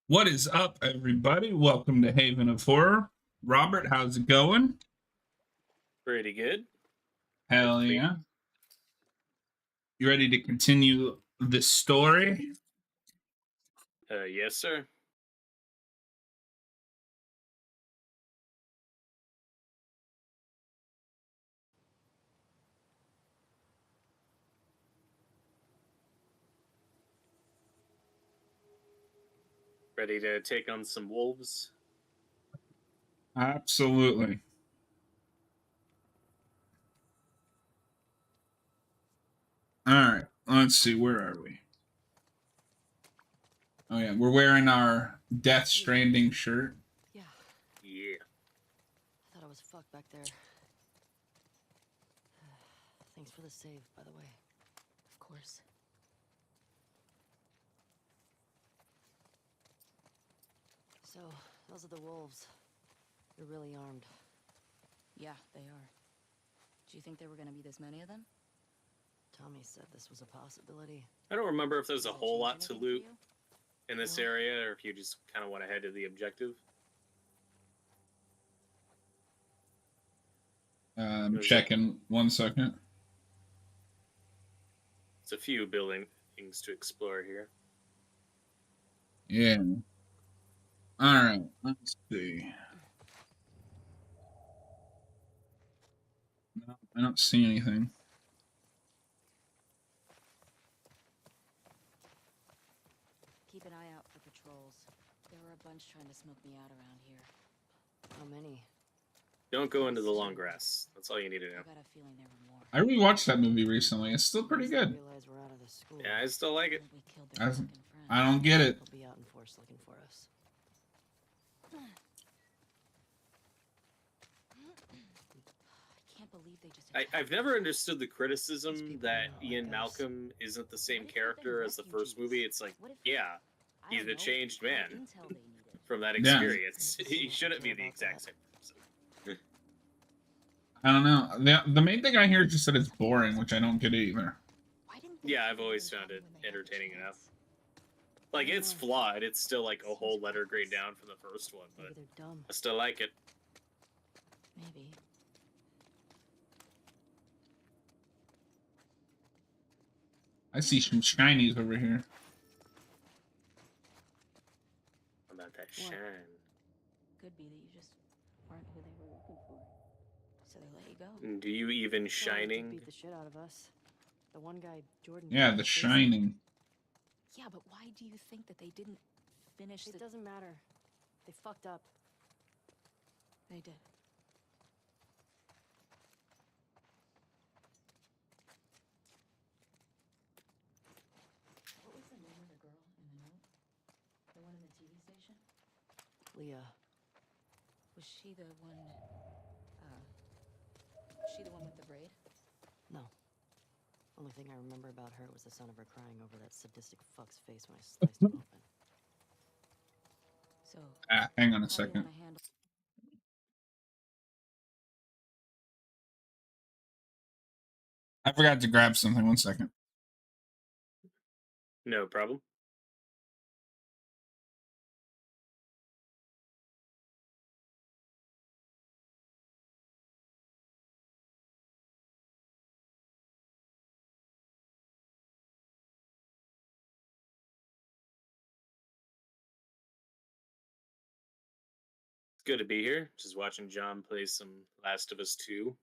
What is up, everybody? Welcome to Haven of Horror. Robert, how's it going? Pretty good. Hell yeah. You ready to continue the story? Yes, sir. Ready to take on some wolves? Absolutely. All right, let's see. Where are we? Oh, yeah, we're wearing our Death Stranding shirt. Yeah. Yeah. I thought I was fucked back there. Thanks for the save, by the way. Of course. So, those are the wolves. They're really armed. Yeah, they are. Do you think there were gonna be this many of them? Tommy said this was a possibility. I don't remember if there's a Does that whole change lot to anything for loot you? in this No. area, or if you just kind of want to head to the objective. Checking 1 second. It's a few buildings to explore here. Yeah. All right, let's see. No, I don't see anything. Keep an eye out for patrols. There were a bunch trying to smoke me out around here. How many? Don't go into the long grass. That's all you need to I know. got a feeling there were more. I rewatched that movie recently. It's still pretty good. Realize we're out of the school. Yeah, I still like it. We killed their fucking friend. I don't get it. They'll be out in force looking for us. I can't believe they just. I've never understood the criticism that Ian Malcolm isn't the same character as the first movie. It's like, yeah, he's a changed man from that experience. He shouldn't be the exact same person. I don't know. The main thing I hear is just that it's boring, which I don't get either. Yeah, I've always found it entertaining enough. Like, it's flawed. It's still like a whole letter grade down from the first one, but Maybe they're dumb. I still like it. Maybe. I see some shinies over here. How about that What? shine? Could be that you just weren't who they were looking for, so they let you go. Do you even Well, they could shining? beat the shit out of us. The one guy, Jordan. Yeah, The Shining. Yeah, but why do you think that they didn't finish It the... doesn't matter. They fucked up. They did. What was the name of the girl in the note? The one in the TV station? Leah. Was she the one... she the one with the braid? No. Only thing I remember about her was the sound of her crying over that sadistic fuck's face when I sliced him open. So... Hang on a how do you second. wanna handle... I forgot to grab something. 1 second. No problem. good to be here. Just watching John play some Last of Us 2.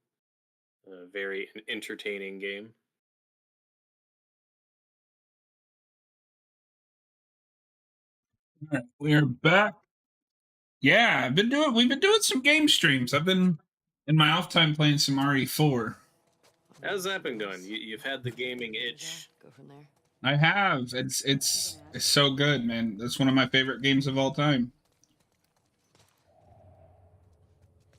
A very entertaining game. All right, we're back. Yeah, we've been doing some game streams. I've been in my off time playing some RE4. How's that been going? You've had the gaming itch. Go from there. I have. It's so good, man. It's one of my favorite games of all time.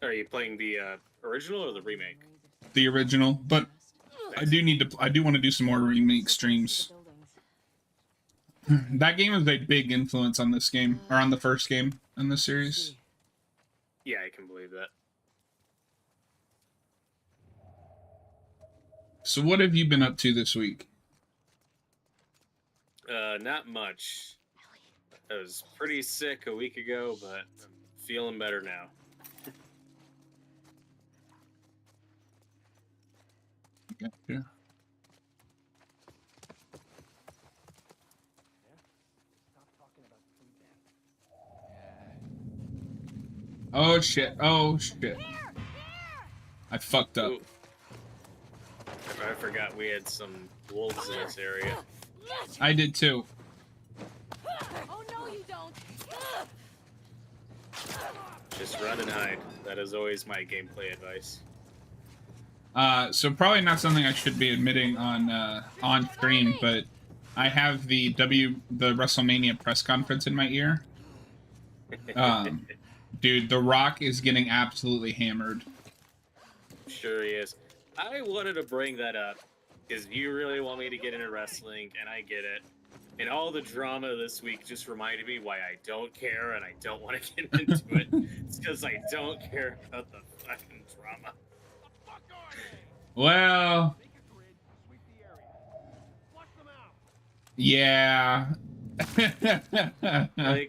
Are you playing the original or the remake? The original, but I do want to do some more remake streams. That game is a big influence on this game, or on the first game in the series. Yeah, I can believe that. So what have you been up to this week? Not much. I was pretty sick a week ago, but I'm feeling better now. Gotcha. Oh shit! Oh shit! I fucked up. Ooh. I forgot we had some wolves in this area. I did too. Oh no, you don't. Just run and hide. That is always my gameplay advice. So probably not something I should be admitting on stream, but I have the WrestleMania press conference in my ear. Dude, The Rock is getting absolutely hammered. Sure he is. I wanted to bring that up because you really want me to get into wrestling, and I get it. And all the drama this week just reminded me why I don't care and I don't want to get into it. It's because I don't care about the fucking drama. Well, yeah. Like,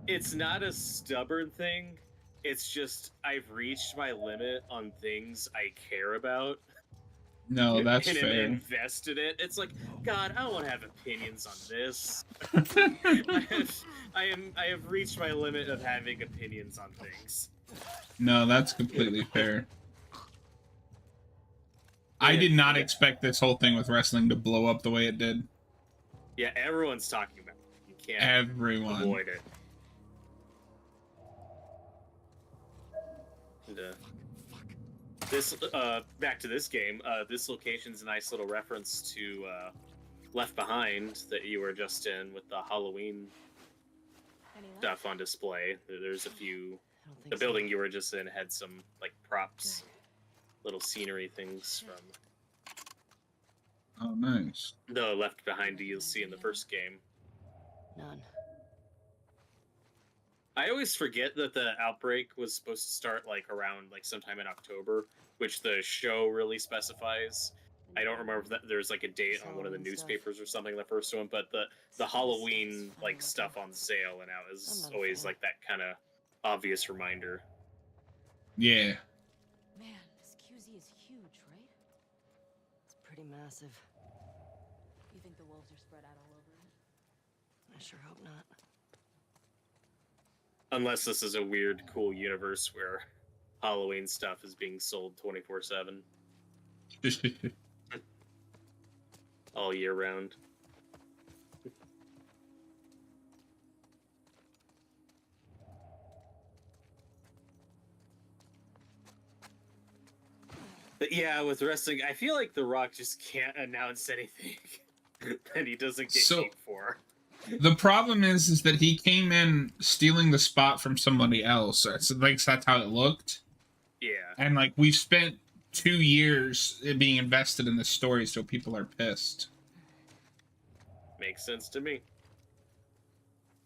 it's not a stubborn thing. It's just I've reached my limit on things I care about. No, that's and fair. am invested in it. It's like, God, I don't want to have opinions on this. I have reached my limit of having opinions on things. No, that's completely fair. I did not expect this whole thing with wrestling to blow up the way it did. Yeah, everyone's talking about it. You can't Everyone. avoid it. And, this back to this game. This location's a nice little reference to Left Behind that you were just in with the Halloween stuff on display. There's a few. The building you were just in had some like props, little scenery things from. Oh, nice. The Left Behind you'll see in the first game. None. I always forget that the outbreak was supposed to start like around like sometime in October, which the show really specifies. I don't remember if there's like a date on one of the newspapers or something, the first one, but the Halloween like stuff on sale and out is always like that kind of obvious reminder. Yeah. Man, this QZ is huge, right? It's pretty massive. You think the wolves are spread out all over it? I sure hope not. Unless this is a weird, cool universe where Halloween stuff is being sold 24/7. All year round. But yeah, with wrestling, I feel like The Rock just can't announce anything that he doesn't get paid for. The problem is that he came in stealing the spot from somebody else. So like that's how it looked. Yeah. And like we've spent 2 years being invested in this story, so people are pissed. Makes sense to me.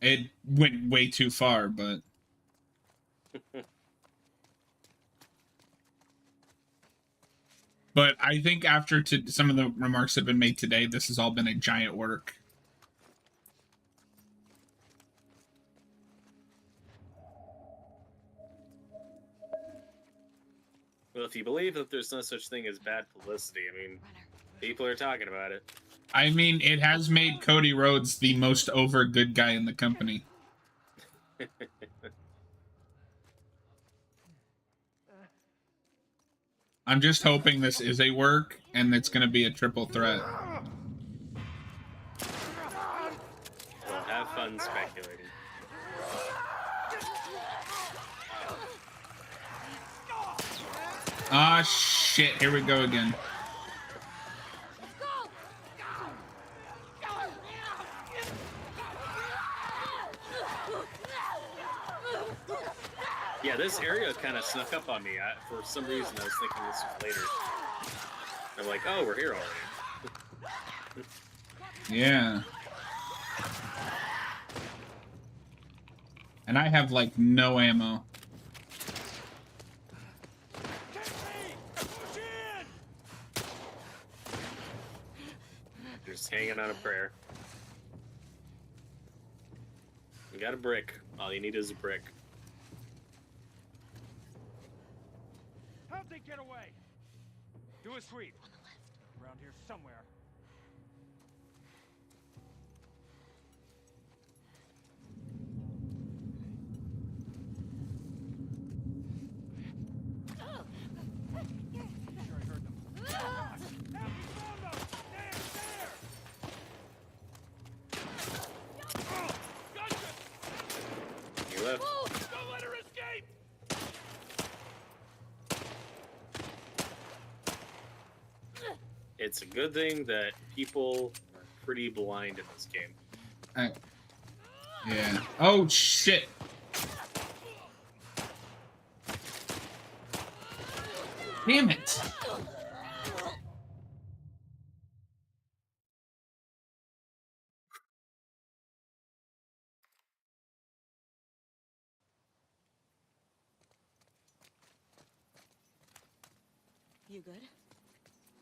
It went way too far, but but I think after some of the remarks that have been made today, this has all been a giant work. Well, if you believe that there's no such thing as bad publicity, I mean, people are talking about it. I mean, it has made Cody Rhodes the most over good guy in the company. I'm just hoping this is a work and it's going to be a triple threat. Well, have fun speculating. Ah, shit. Here we go again. Yeah, this area kind of snuck up on me. For some reason, I was thinking this was later. I'm like, oh, we're here already. Yeah. And I have, like, no ammo. Just hanging on a prayer. You got a brick. All you need is a brick. How'd they get away? Do a sweep. Around here somewhere. Sure I heard them. Come on. Help me find them. There. Gotcha. You left. Don't let her escape. It's a good thing that people are pretty blind in this game. Yeah. Oh, shit. Damn it. You good?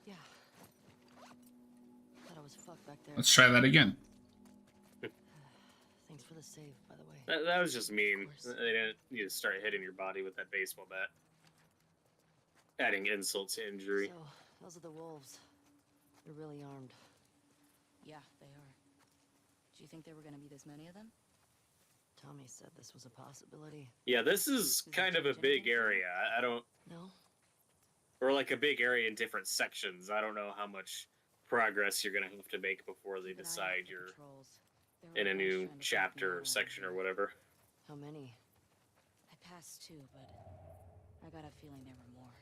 Yeah. Thought I was fucked back there. Let's try that again. Thanks for the save, by the way. That was just mean. Of course. They didn't need to start hitting your body with that baseball bat. Adding insult to injury. So, those are the wolves. They're really armed. Yeah, they are. Do you think there were gonna be this many of them? Tommy said this was a possibility. Yeah, this is kind of a big area. I don't... No? Or like a big area in different sections. I don't know how much progress you're going to have to make before they Keep an eye out decide for you're patrols. There were in a bunch new trying to sneak me chapter out or around section here. or whatever. How many? I passed two, but I got a feeling there were more.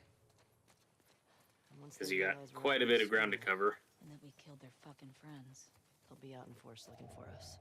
And once Because they you got realize we're quite a up bit to of ground to something, cover. And that we killed their fucking friends. they'll be out in force looking for us.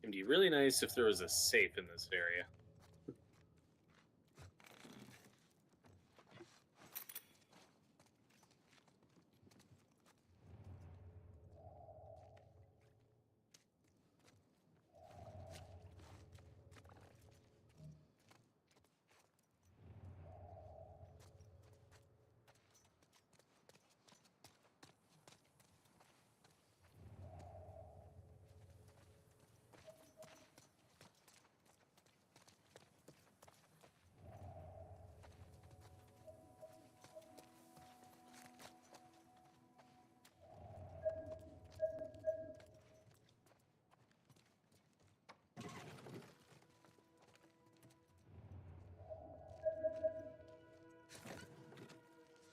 It'd be really nice if there was a safe in this area.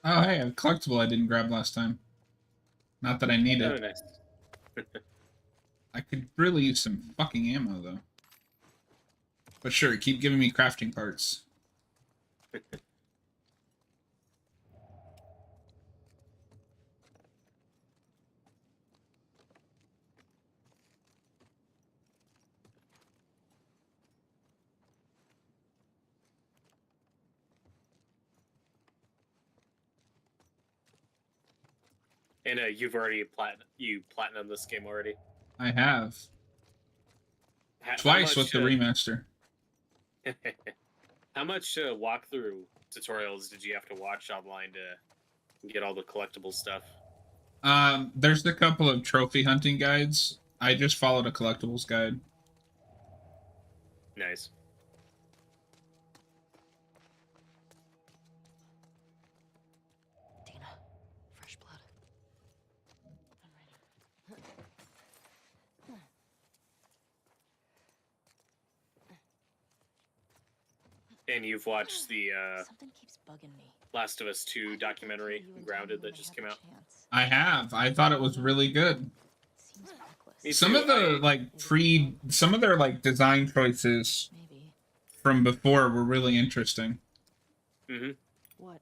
Oh, hey, a collectible I didn't grab last time. Not that I need Oh, it. nice. I could really use some fucking ammo, though. But sure, keep giving me crafting parts. And you've already platinum this game already. I have. How Twice much, with the remaster. How much walkthrough tutorials did you have to watch online to get all the collectible stuff? There's a couple of trophy hunting guides. I just followed a collectibles guide. Nice. Tina, fresh blood. I'm ready. And you've watched the Something keeps bugging me. Last of Us 2 documentary, Grounded, that just came out. I have. I thought it was really good. Seems reckless. Me Some too. of the some of their like design choices Maybe. from before were really interesting. Mm-hmm. What?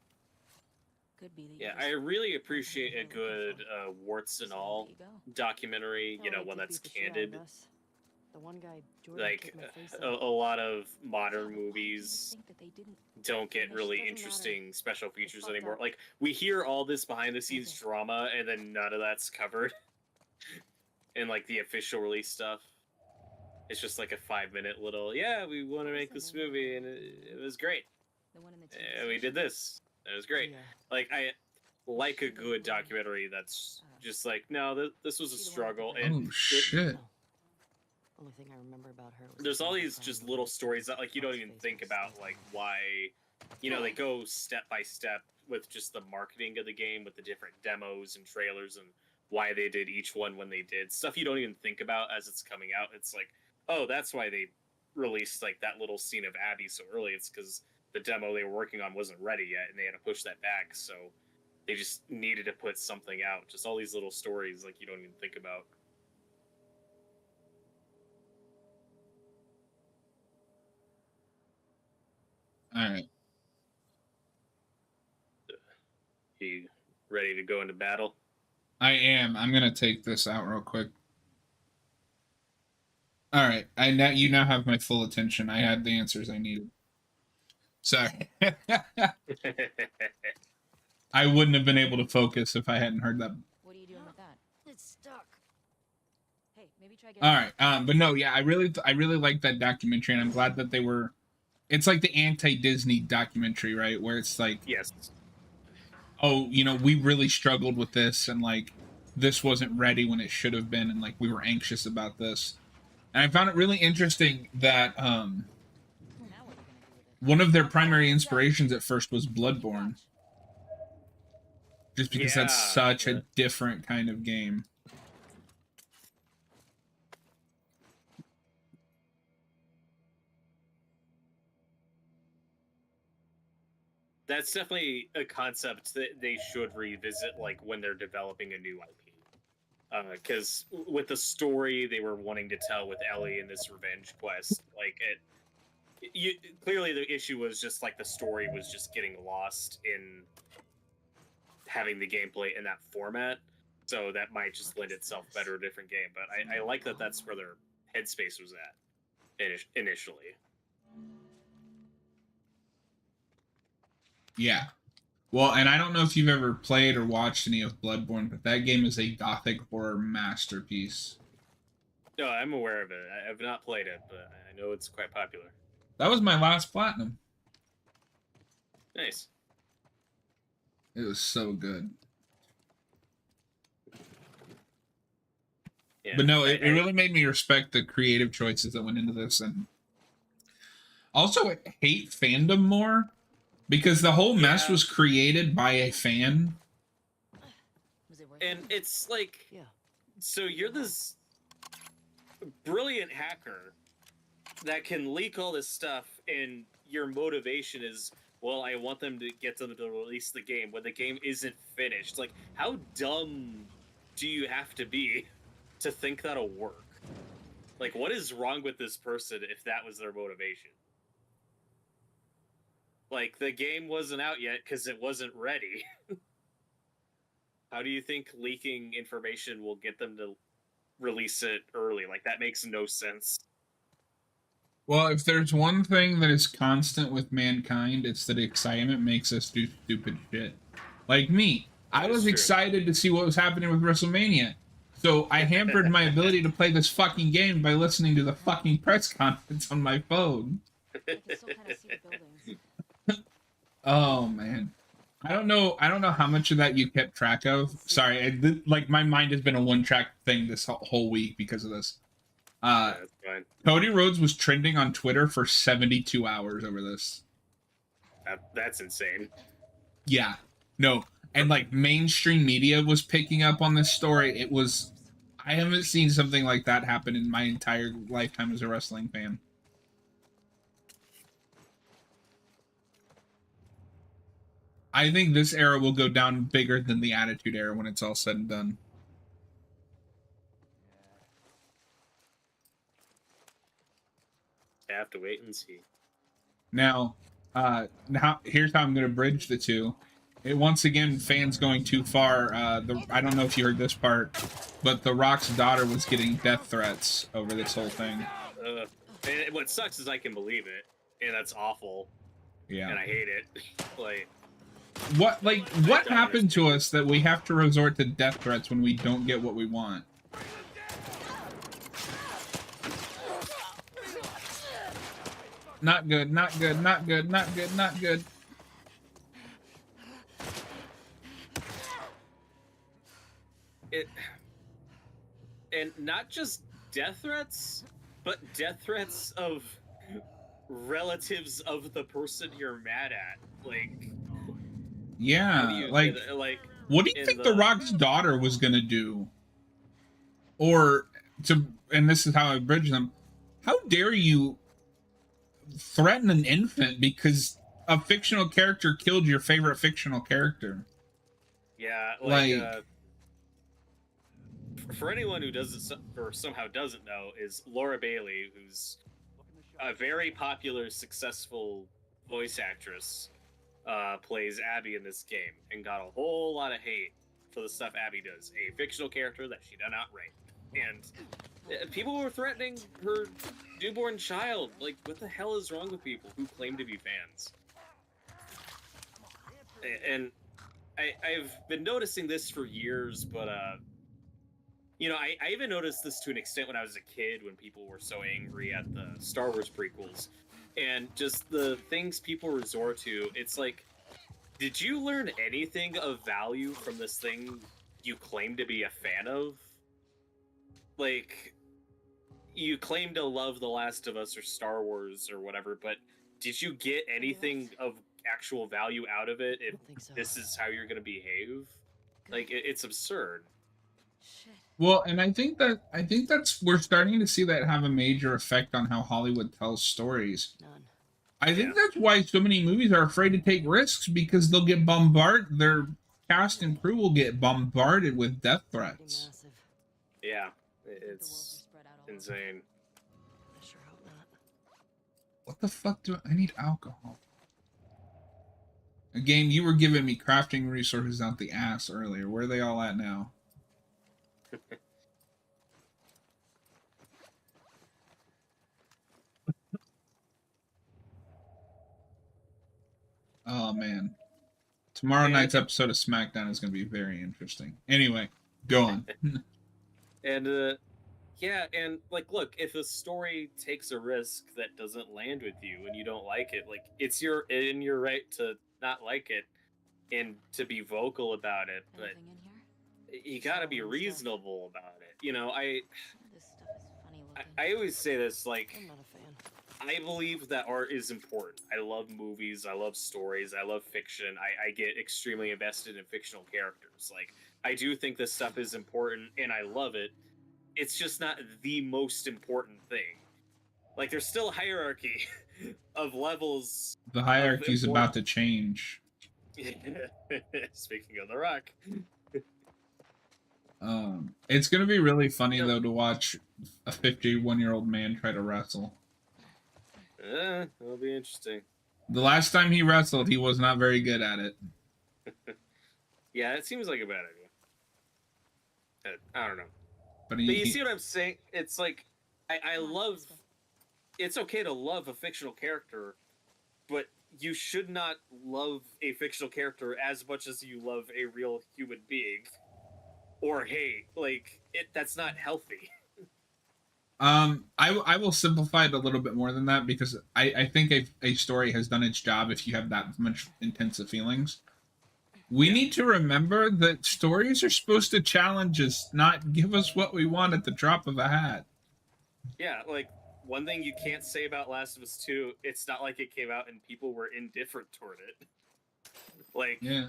Could be that Yeah, you I just really don't appreciate know a what you're good looking for. warts and So all there you go. documentary, you know, one that's candid. The one guy, Jordan, Like, kicked my face a in. lot of modern Why do you movies think that they didn't? don't get It really doesn't interesting special features fucked anymore. up. Like, we hear all this behind the scenes Okay. drama, and then none of that's covered in, like, the official release stuff. It's just like a 5-minute little, yeah, we want to make this movie, and it was great. The one in the And we did this. It was great. Yeah. Like, I like a good documentary that's just like, no, this was a struggle, and Oh shit! No. Only thing I remember about her was there's the all son of a these crying just over little that stories that, like, you don't fuck's even face think when I about, sliced like, my why, you know, they go step by step with just the marketing of the game, with the different demos and trailers, and why they did each one when they did. Stuff you don't even think about as it's coming out. It's like, oh, that's why they released, like, that little scene of Abby so early. It's because the demo they were working on wasn't ready yet, and they had to push that back, so they just needed to put something out. Just all these little stories, like, you don't even think about. All right. You ready to go into battle? I am. I'm gonna take this out real quick. All right. You now have my full attention. I had the answers I needed. Sorry. I wouldn't have been able to focus if I hadn't heard that. What are you doing with that? It's stuck. Hey, maybe try getting. All right. But no, yeah, I really like that documentary, and I'm glad that they were. It's like the anti-Disney documentary, right? Where it's like, Yes. oh, you know, we really struggled with this, and like this wasn't ready when it should have been, and like we were anxious about this. And I found it really interesting that Now what are you gonna do with it? one of their primary inspirations at first was Bloodborne, just because that's Yeah, such a yeah. different kind of game. That's definitely a concept that they should revisit, like, when they're developing a new IP. Because with the story they were wanting to tell with Ellie in this revenge quest, like, clearly the issue was just, like, the story was just getting lost in having the gameplay in that format. So that might just lend itself better to a different game. But I like that that's where their headspace was at initially. Yeah. Well, and I don't know if you've ever played or watched any of Bloodborne, but that game is a gothic horror masterpiece. No, I'm aware of it. I've not played it, but I know it's quite popular. That was my last platinum. Nice. It was so good. Yeah, But no, it really made me respect the creative choices that went into this, and also I hate fandom more because the whole mess Yeah. was created by a fan. Was it worth And it? it's like, Yeah. so you're this brilliant hacker that can leak all this stuff, and your motivation is, well, I want them to get them to release the game when the game isn't finished. Like, how dumb do you have to be to think that'll work? Like, what is wrong with this person if that was their motivation? Like, the game wasn't out yet because it wasn't ready. How do you think leaking information will get them to release it early? Like, that makes no sense. Well, if there's one thing that is constant with mankind, it's that excitement makes us do stupid shit. Like me, I That is was true. excited to see what was happening with WrestleMania. So I hampered my ability to play this fucking game by listening to the fucking press conference on my phone. I can still kind of see the buildings. Oh man, I don't know. I don't know how much of that you kept track of. Sorry, like my mind has been a one-track thing this whole week because of this. That's fine. Cody Rhodes was trending on Twitter for 72 hours over this. That's insane. Yeah, no, and like mainstream media was picking up on this story. It was, I haven't seen something like that happen in my entire lifetime as a wrestling fan. I think this era will go down bigger than the Attitude Era when it's all said and done. I have to wait and see. Now here's how I'm going to bridge the two. It once again, fans going too far. I don't know if you heard this part, but The Rock's daughter was getting death threats over this whole thing. And what sucks is I can believe it, and that's awful. Yeah. And I hate it. What happened to us that we have to resort to death threats when we don't get what we want? Not good, not good, not good, not good, not good. And not just death threats, but death threats of relatives of the person you're mad at. Yeah, what do you think The Rock's daughter was gonna do? Or and this is how I bridge them. How dare you threaten an infant because a fictional character killed your favorite fictional character? Yeah, for anyone who doesn't or somehow doesn't know, is Laura Bailey, who's a very popular, successful voice actress, plays Abby in this game, and got a whole lot of hate for the stuff Abby does, a fictional character that she did not write. And people were threatening her newborn child. Like, what the hell is wrong with people who claim to be fans? And I've been noticing this for years, but you know, I even noticed this to an extent when I was a kid, when people were so angry at the Star Wars prequels. And just the things people resort to, it's like, did you learn anything of value from this thing you claim to be a fan of? Like, you claim to love The Last of Us or Star Wars or whatever, but did you get anything of actual value out of it if this is how you're going to behave? Like, it's absurd. Shit. Well, and I think that's we're starting to see that have a major effect on how Hollywood tells stories. None. I think that's why so many movies are afraid to take risks, because they'll get bombarded. Their cast and crew will get bombarded with death threats. Massive. Yeah, The wolves it's are spread out all over. insane. I sure hope not. What the fuck do I need alcohol? Again, you were giving me crafting resources out the ass earlier. Where are they all at now? Oh man. Tomorrow night's episode of SmackDown is going to be very interesting. Anyway, go on. And yeah, and like, look, if a story takes a risk that doesn't land with you and you don't like it, like, it's in your right to not like it and to be vocal about it, but Anything in here? you gotta be reasonable about it. You know, This stuff is funny looking. I always say this, like, I'm not a fan. I believe that art is important. I love movies, I love stories, I love fiction. I get extremely invested in fictional characters. Like, I do think this stuff is important and I love it. It's just not the most important thing. Like, there's still a hierarchy of levels. The hierarchy's about to change. Speaking of The Rock. It's going to be really funny, though, to watch a 51-year-old man try to wrestle. That'll be interesting. The last time he wrestled, he was not very good at it. Yeah, it seems like a bad idea. I don't know. But you see what I'm saying? It's like, I love... It's okay to love a fictional character, but you should not love a fictional character as much as you love a real human being. Or hate. Like, that's not healthy. I will simplify it a little bit more than that because I think a story has done its job if you have that much intensive feelings. We need to remember that stories are supposed to challenge us, not give us what we want at the drop of a hat. Yeah, like one thing you can't say about Last of Us 2, it's not like it came out and people were indifferent toward it. Like, Yeah.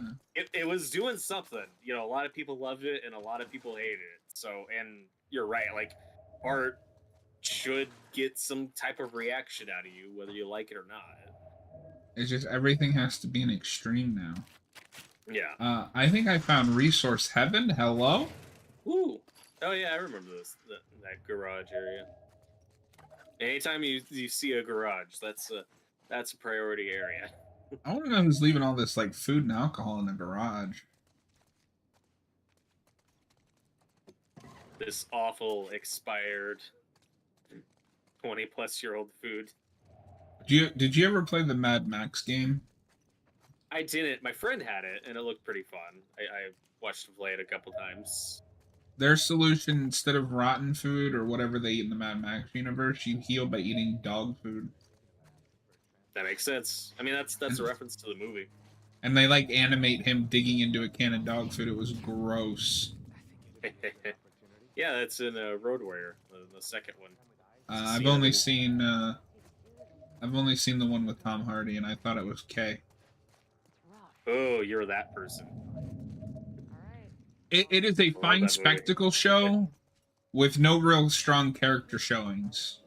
it was doing something. You know, a lot of people loved it and a lot of people hated it. So, and you're right, like, art should get some type of reaction out of you, whether you like it or not. It's just everything has to be an extreme now. Yeah. I think I found Resource Heaven. Hello? Ooh. Oh, yeah, I remember that garage area. Anytime you see a garage, that's a priority area. I want to know who's leaving all this like food and alcohol in the garage. This awful expired 20-plus-year-old food. Did you ever play the Mad Max game? I didn't. My friend had it, and it looked pretty fun. I watched him play it a couple times. Their solution, instead of rotten food or whatever they eat in the Mad Max universe, you heal by eating dog food. That makes sense. I mean, that's a reference to the movie. And they like animate him digging into a can of dog food. It was gross. Yeah, that's in Road Warrior, the second one. I've only seen the one with Tom Hardy, and I thought it was K. Oh, you're that person. It is a fine spectacle show with no real strong character showings.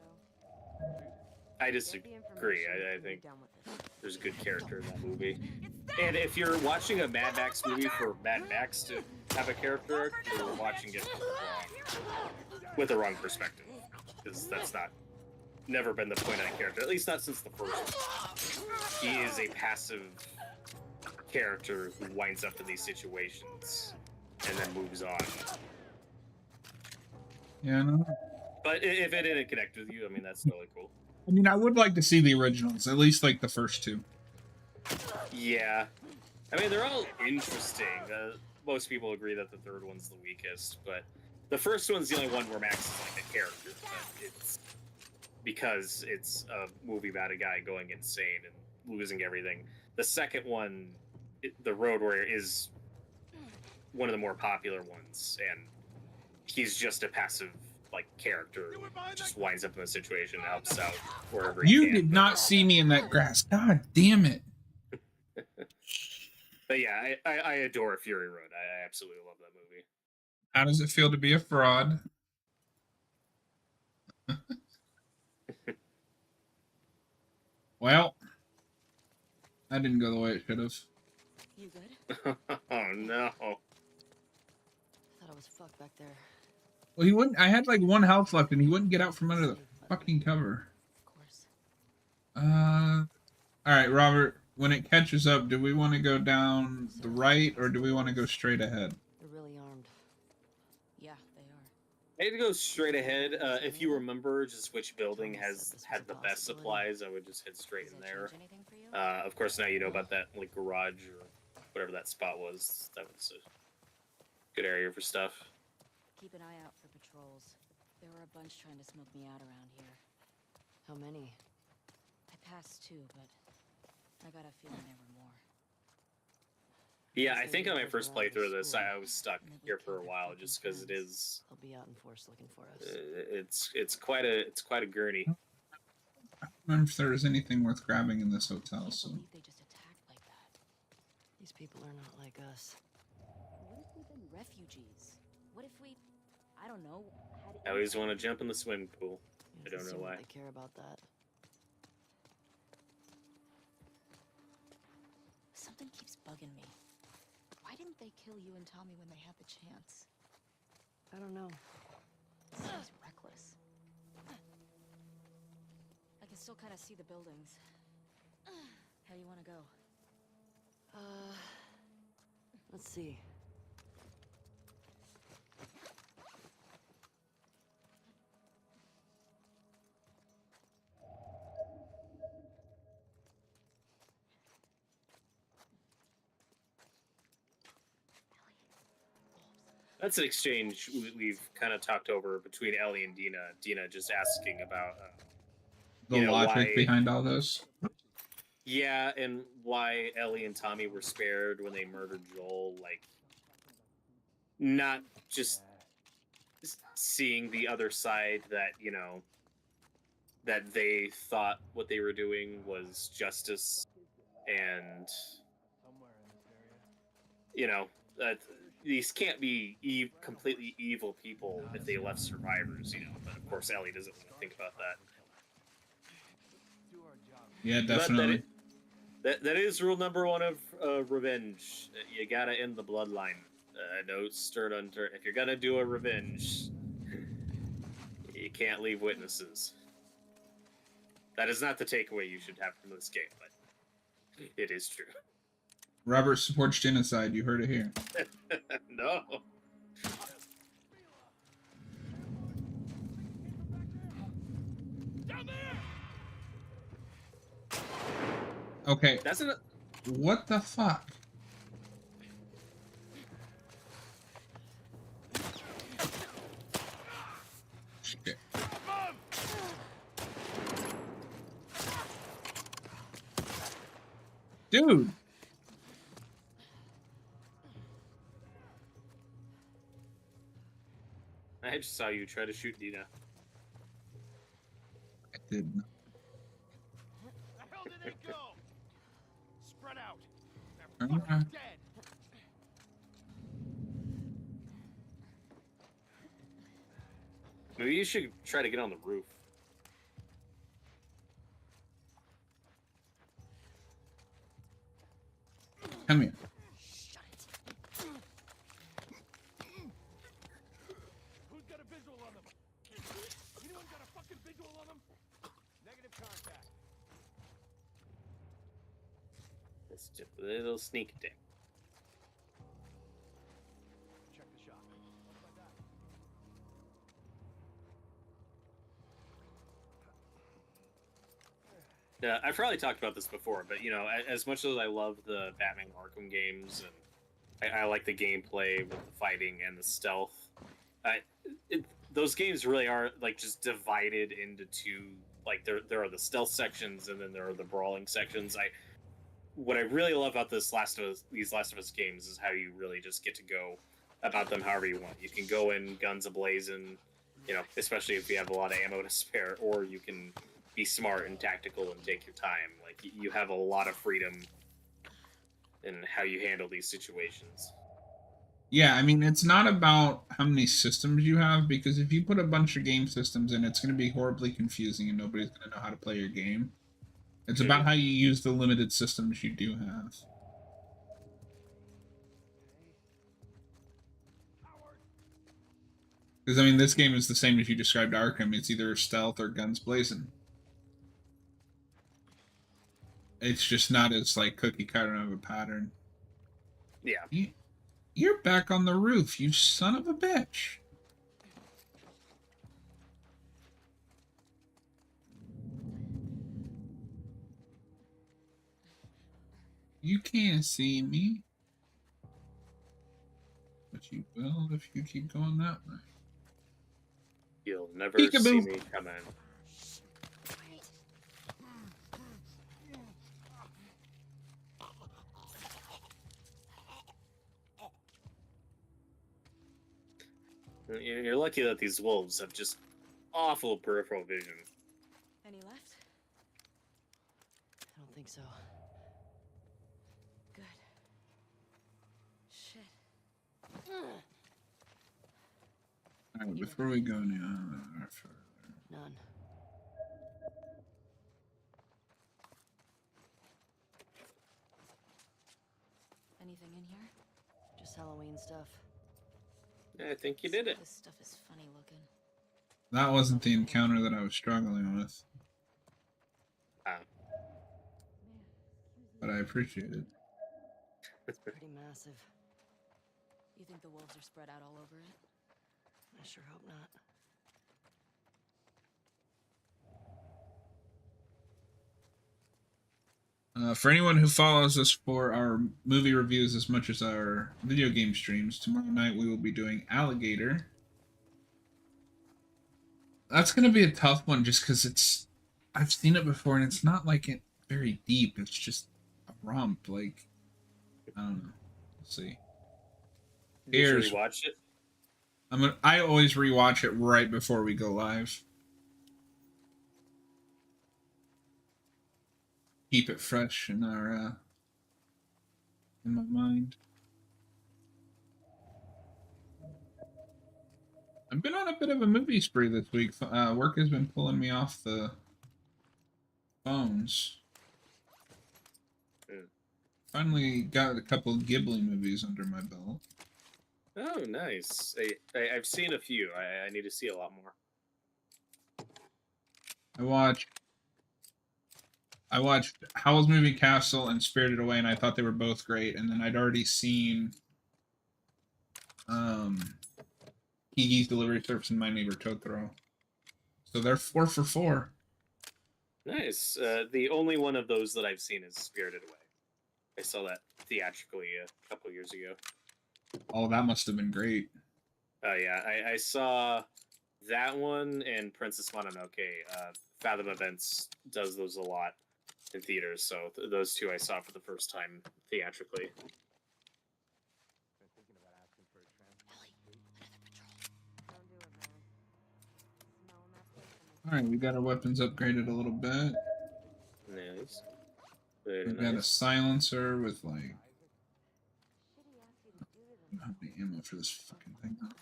I disagree. I think there's good character in that movie. And if you're watching a Mad Max movie for Mad Max to have a character arc, you're watching it with the wrong perspective. Because that's never been the point on a character. At least not since the first one. He is a passive character who winds up in these situations and then moves on. Yeah, no. But if it didn't connect with you, I mean, that's totally cool. I mean, I would like to see the originals, at least like the first two. Yeah. I mean, they're all interesting. Most people agree that the third one's the weakest, but the first one's the only one where Max is like a character. It's because it's a movie about a guy going insane and losing everything. The second one, the Road Warrior, is one of the more popular ones, and he's just a passive character who just winds up in a situation and helps out wherever he can. You did not see me in that grass. God damn it. But yeah, I adore Fury Road. I absolutely love that movie. How does it feel to be a fraud? Well, that didn't go the way it should have. You good? Oh no. I thought I was fucked back there. Well, he wouldn't. I had like one health left, and he wouldn't get out from under the fucking cover. Of course. All right, Robert. When it catches up, do we want to go down the right, or do we want to go straight ahead? They're really armed. Yeah, they are. I had to go straight ahead. If you remember just which building had the best supplies, I would just head straight in there. Of course, now you know about that garage or whatever that spot was. That was a good area for stuff. Keep an eye out for patrols. There were a bunch trying to smoke me out around here. How many? I passed two, but I got a feeling there were more. Yeah, I think on my first playthrough of this, I was stuck here for a while just because it is. They'll be out in force looking for us. It's quite a gurney. I don't remember if there was anything worth grabbing in this hotel. So. They just attacked like that. These people are not like us. What if we've been refugees? What if we, I don't know. I always want to jump in the swimming pool. I It don't doesn't know seem why. like they care about that. Something keeps bugging me. Why didn't they kill you and Tommy when they had the chance? I don't know. It seems reckless. I can still kind of see the buildings. How do you want to go? Let's see. That's an exchange we've kind of talked over between Ellie and Dina. Dina just asking about, The logic behind all this. Yeah, and why Ellie and Tommy were spared when they murdered Joel. Like, not just seeing the other side that, you know, that they thought what they were doing was justice, and, you know, that these can't be completely evil people if they left survivors, you know. But of course, Ellie doesn't want to think about that. Yeah, definitely. That is rule number one of revenge. You gotta end the bloodline. No stern unturned. If you're gonna do a revenge, you can't leave witnesses. That is not the takeaway you should have from this game, but it is true. Robert supports genocide. You heard it here. No. Okay. That's an. What the fuck? Shit. Dude. I just saw you try to shoot Dina. I did not. The hell did they go? Spread out. Uh, They're fucking dead. Maybe you should try to get on the roof. Come here. Shut it. Who's got a visual on them? Anyone got a fucking visual on them? Negative contact. It's just a little sneak attack. Check the shot. What's like that? Yeah, I've probably talked about this before, but you know, as much as I love the Batman Arkham games and I like the gameplay with the fighting and the stealth, those games really are like just divided into two. Like there are the stealth sections and then there are the brawling sections. What I really love about these Last of Us games is how you really just get to go about them however you want. You can go in guns a-blazing, you know, especially if you have a lot of ammo to spare, or you can be smart and tactical and take your time. Like, you have a lot of freedom in how you handle these situations. Yeah, I mean, it's not about how many systems you have, because if you put a bunch of game systems in, it's going to be horribly confusing and nobody's going to know how to play your game. It's about how you use the limited systems you do have. Because, I mean, this game is the same as you described Arkham. It's either stealth or guns blazing. It's just not as, like, cookie cutter of a pattern. Yeah. You're back on the roof, you son of a bitch. You can't see me. But you will if you keep going that way. You'll never Peekaboo. see me coming. You're lucky that these wolves have just awful peripheral vision. Any left? I don't think so. Good. Shit. Alright, before we go any further. None. Anything in here? Just Halloween stuff. I think you did it. This stuff is funny looking. That wasn't the encounter that I was struggling with. But I appreciate it. Pretty massive. You think the wolves are spread out all over it? I sure hope not. For anyone who follows us for our movie reviews as much as our video game streams, tomorrow night we will be doing Alligator. That's going to be a tough one just because I've seen it before and it's not like it very deep. It's just a romp. Like, I don't know. Let's see. Did you rewatch it? I always rewatch it right before we go live. Keep it fresh in our in my mind. I've been on a bit of a movie spree this week. Work has been pulling me off the phones. Finally got a couple of Ghibli movies under my belt. Oh, nice. I've seen a few. I need to see a lot more. I watched Howl's Moving Castle and Spirited Away, and I thought they were both great. And then I'd already seen Kiki's Delivery Service and My Neighbor Totoro. So they're 4 for 4. Nice. The only one of those that I've seen is Spirited Away. I saw that theatrically a couple years ago. Oh, that must have been great. Oh, yeah. I saw that one and Princess Mononoke. Fathom Events does those a lot in theaters, so those two I saw for the first time theatrically. Alright, we got our weapons upgraded a little bit. Nice. We got a silencer with like... I don't have any ammo for this fucking thing though.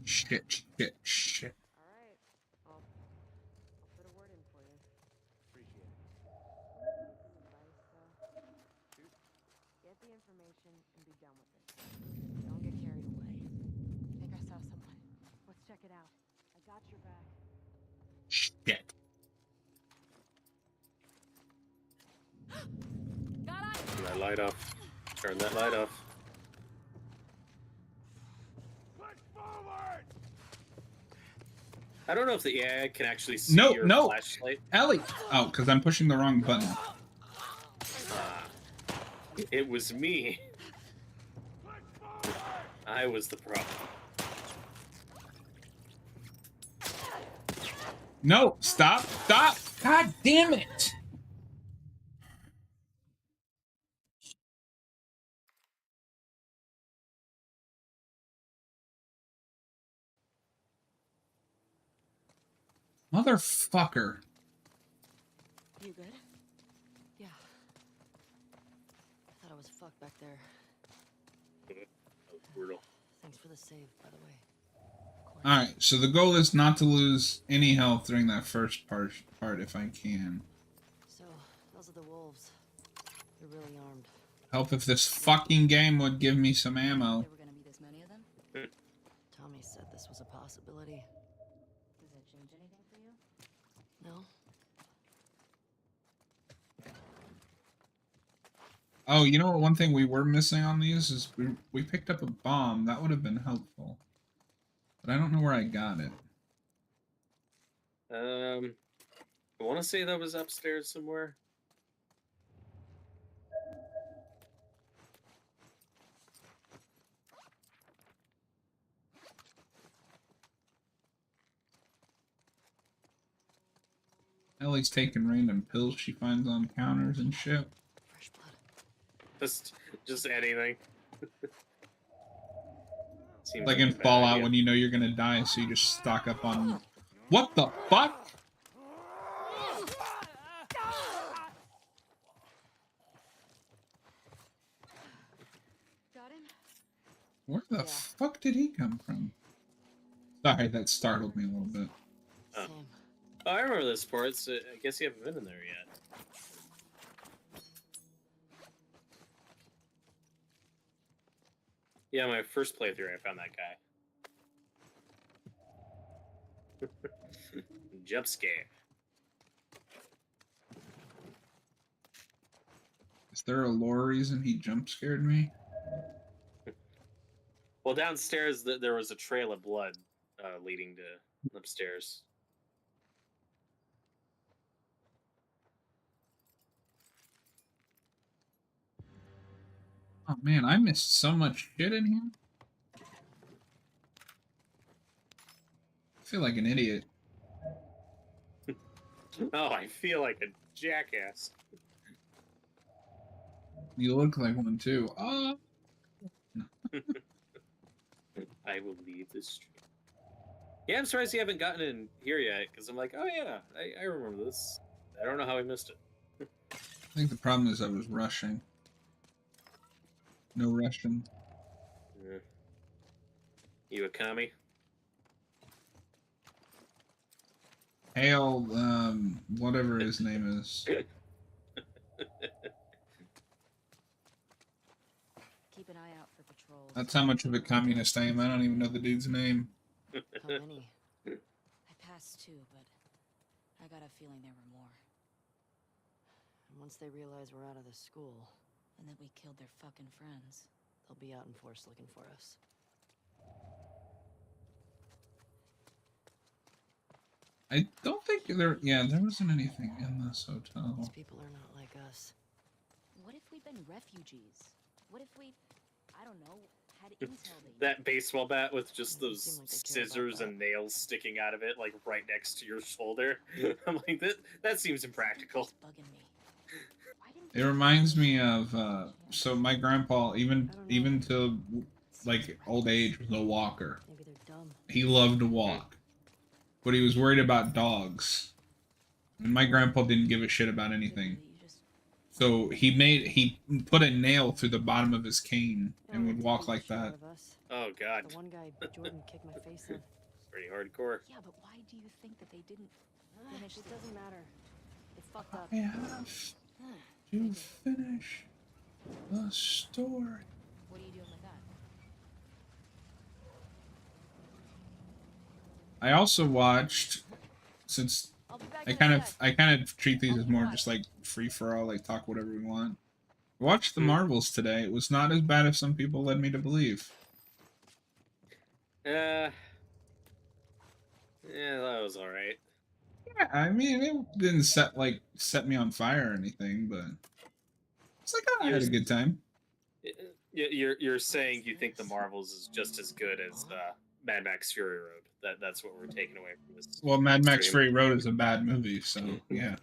Shit. Alright. I'll put a word in for you. Appreciate it. Get the information and be done with it. Don't get carried away. I think I saw someone. Let's check it out. I got your back. Shit. Turn that light off. Turn that light off. Push forward! I don't know if the AI can actually see your flashlight. Ellie! Oh, because I'm pushing the wrong button. It was me. I was the problem. No! Stop! God damn it! Motherfucker. You good? Yeah. I thought I was fucked back there. That was brutal. Thanks for the save, by the way. Alright, so the goal is not to lose any health during that first part if I can. So, those are the wolves. They're really armed. Help if this fucking game would give me some ammo. There were gonna be this many of them? Tommy said this was a possibility. Does it change anything for you? No? Oh, you know what? One thing we were missing on these is we picked up a bomb. That would have been helpful. But I don't know where I got it. I want to say that was upstairs somewhere. Ellie's taking random pills she finds on counters and shit. Fresh blood. Just anything. Seems Like in a bad Fallout idea. when you know you're gonna die, so you just stock up on... What the fuck? Got him? Where the Yeah. fuck did he come from? Sorry, that startled me a little bit. Oh. Same. Oh, I remember this part. So I guess you haven't been in there yet. Yeah, my first playthrough, I found that guy. Jump scare. Is there a lore reason he jump scared me? Well, downstairs there was a trail of blood leading to upstairs. Oh man, I missed so much shit in here. I feel like an idiot. Oh, I feel like a jackass. You look like one too. Oh. I will leave this stream. Yeah, I'm surprised you haven't gotten in here yet, because I'm like, oh yeah, I remember this. I don't know how I missed it. I think the problem is I was rushing. No rushing. Yeah. You a commie? Hail, whatever his name is. Keep an eye out for patrols. That's how much of a communist I am. I don't even know the dude's name. How many? I passed two, but I got a feeling there were more. And once they realize we're out of the school, And that we killed their fucking friends. they'll be out in force looking for us. I don't think there... Yeah, there wasn't anything in this These hotel. people are not like us. What if we've been refugees? What if we, I don't know, had intel they That baseball bat with just Doesn't those seem like they care about scissors that. and nails sticking out of it, like right next to your shoulder. I'm like, that seems impractical. It's bugging me. Why didn't It reminds me of, so my grandpa, even to, like, old age, was a walker. Maybe they're dumb. He loved to walk. But he was worried about dogs. And my grandpa didn't give a shit about anything. So he put a nail through the bottom of his cane and would walk like that. Oh god, The one guy Jordan kicked my face in. pretty hardcore. Yeah, but why do you think that they didn't finish It doesn't matter. They fucked up. I have to finish the story. What are you doing with that? I also watched, since I'll be back I in a kind of sec. treat these as more just like free for all, like talk whatever we want. Watched the Marvels today. It was not as bad as some people led me to believe. Yeah, that was alright. Yeah, I mean, it didn't set me on fire or anything, but it's like, oh, I had a good time. You're saying you think the Marvels is just as good as Mad Max Fury Road. That's what we're taking away from this. Well, Mad Max stream. Fury Road is a bad movie, so yeah.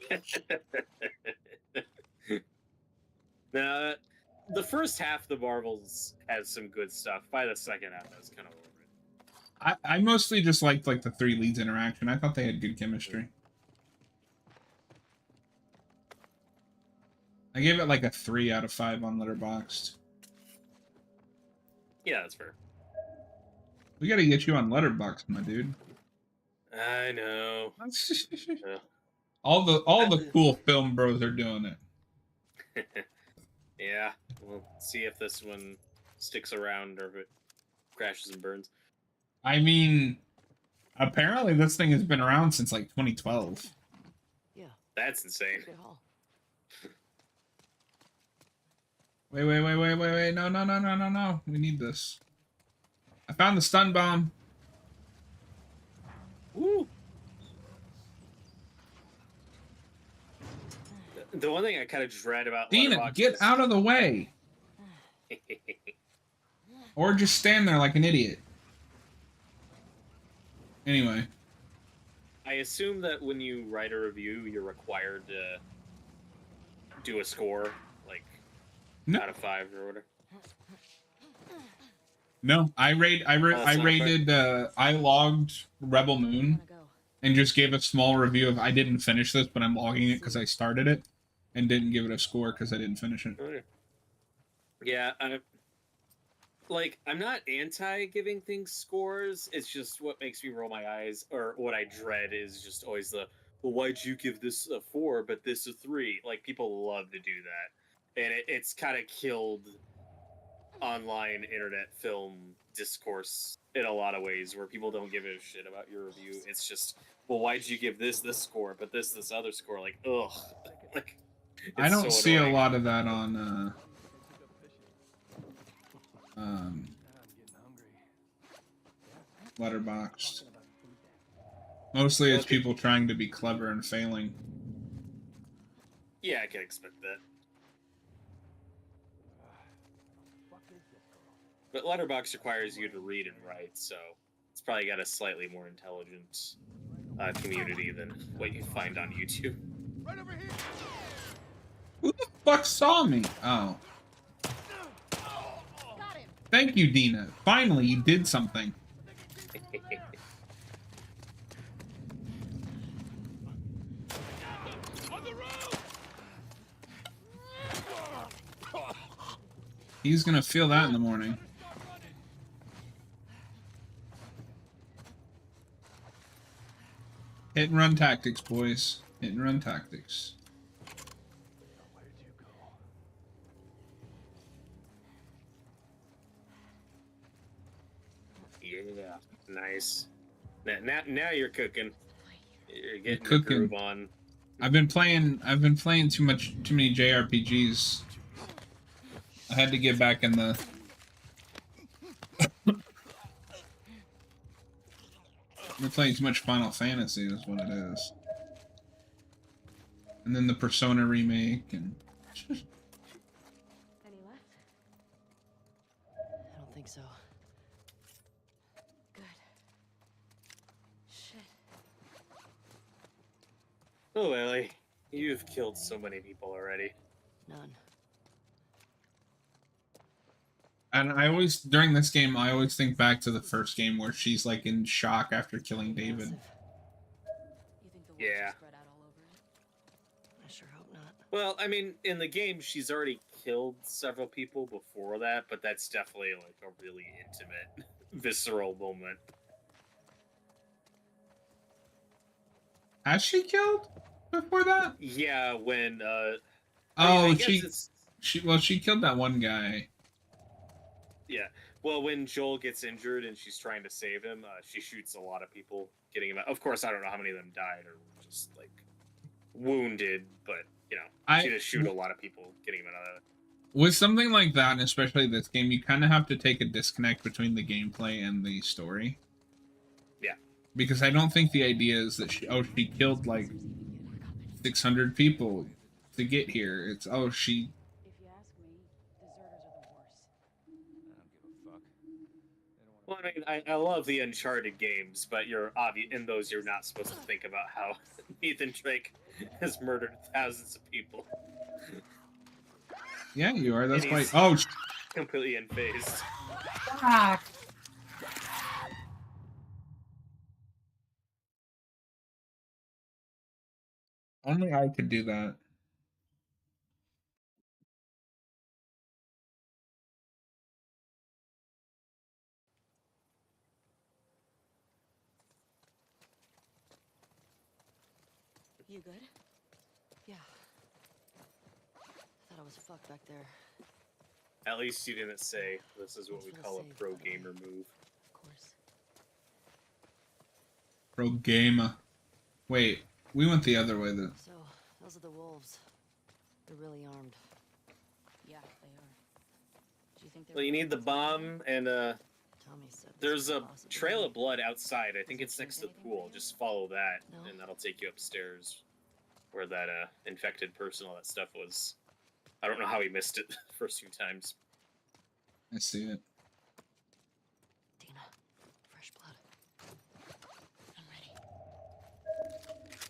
Now, the first half of the Marvels has some good stuff. By the second half, I was kind of over it. I mostly just liked like the three leads interaction. I thought they had good chemistry. I gave it like a 3 out of 5 on Letterboxd. Yeah, that's fair. We gotta get you on Letterboxd, my dude. I know. Yeah. all the cool film bros are doing it. Yeah, we'll see if this one sticks around or if it crashes and burns. I mean, apparently this thing has been around since like 2012. Yeah. That's insane. Good haul. Wait. No. We need this. I found the stun bomb. Woo! The one thing I kind of dread about Dina, Letterboxd get is- out of the way. Or just stand there like an idiot. Anyway. I assume that when you write a review, you're required to do a score, like No. out of 5 or whatever. No, I that's not rated I logged Rebel Moon Gotta go. and just gave a small review of I didn't finish this, but I'm logging it because I started it, and didn't give it a score because I didn't finish it. Okay. Yeah, I'm not anti giving things scores. It's just what makes me roll my eyes, or what I dread is just always well, why'd you give this a 4 but this a 3? Like, people love to do that, and it's kind of killed online internet film discourse in a lot of ways, where people don't give a shit about your review. It's just, well, why'd you give this score but this other score? Like, ugh. Like, I it's don't so see annoying. a lot of that on Letterboxd. Mostly it's people trying to be clever and failing. Yeah, I can expect that. But Letterbox requires you to read and write, so it's probably got a slightly more intelligent community than what you find on YouTube. Right over here. Who the fuck saw me? Oh. Got him. Thank you, Dina. Finally, you did something. On the road. He's gonna feel that in the morning. Hit and run tactics, boys. Hit and run tactics. Yeah, nice. Now you're cooking. You're getting the cooking. groove on. I've been playing too many JRPGs. I had to get back in the We're playing too much Final Fantasy is what it is. And then the Persona remake and Any left? I don't think so. Good. Shit. Oh, Ellie, you've killed so many people already. None. And I always, during this game, I always think back to the first game where she's like in shock after killing David. Massive. You think the wolves Yeah. are spread out all over it? I sure hope not. Well, I mean, in the game, she's already killed several people before that, but that's definitely like a really intimate, visceral moment. Has she killed before that? Yeah, when I Oh, guess she killed that one guy. yeah. Well, when Joel gets injured and she's trying to save him, she shoots a lot of people, getting him out. Of course, I don't know how many of them died or were just like wounded, but you know, she just shoot a lot of people, getting him out of it. With something like that, and especially this game, you kind of have to take a disconnect between the gameplay and the story. Yeah. Because I don't think the idea is that she killed like 600 people to get here. It's she. If you ask me, deserters are the worst. I don't give a fuck. They don't Well, wanna I mean, I love the Uncharted games, but in those you're not supposed to think about how Nathan Drake has murdered thousands of people. Yeah, you are. That's And why. he's Oh, completely unfazed. only I could do that. You good? Yeah. Thought I was fucked back there. At least you didn't say this is what we call a pro gamer move. Of course. Pro gamer. Wait, we went the other way. So, those are the wolves. They're really armed. Yeah, they are. Do you think they're Well, you need the bomb, and Tommy said this there's was a possible. trail of blood outside. I think it's next to the pool. Just follow that, No. and that'll take you upstairs, where that infected person, all that stuff was. I don't know how he missed it the first few times. I see it. Dina, fresh blood. I'm ready.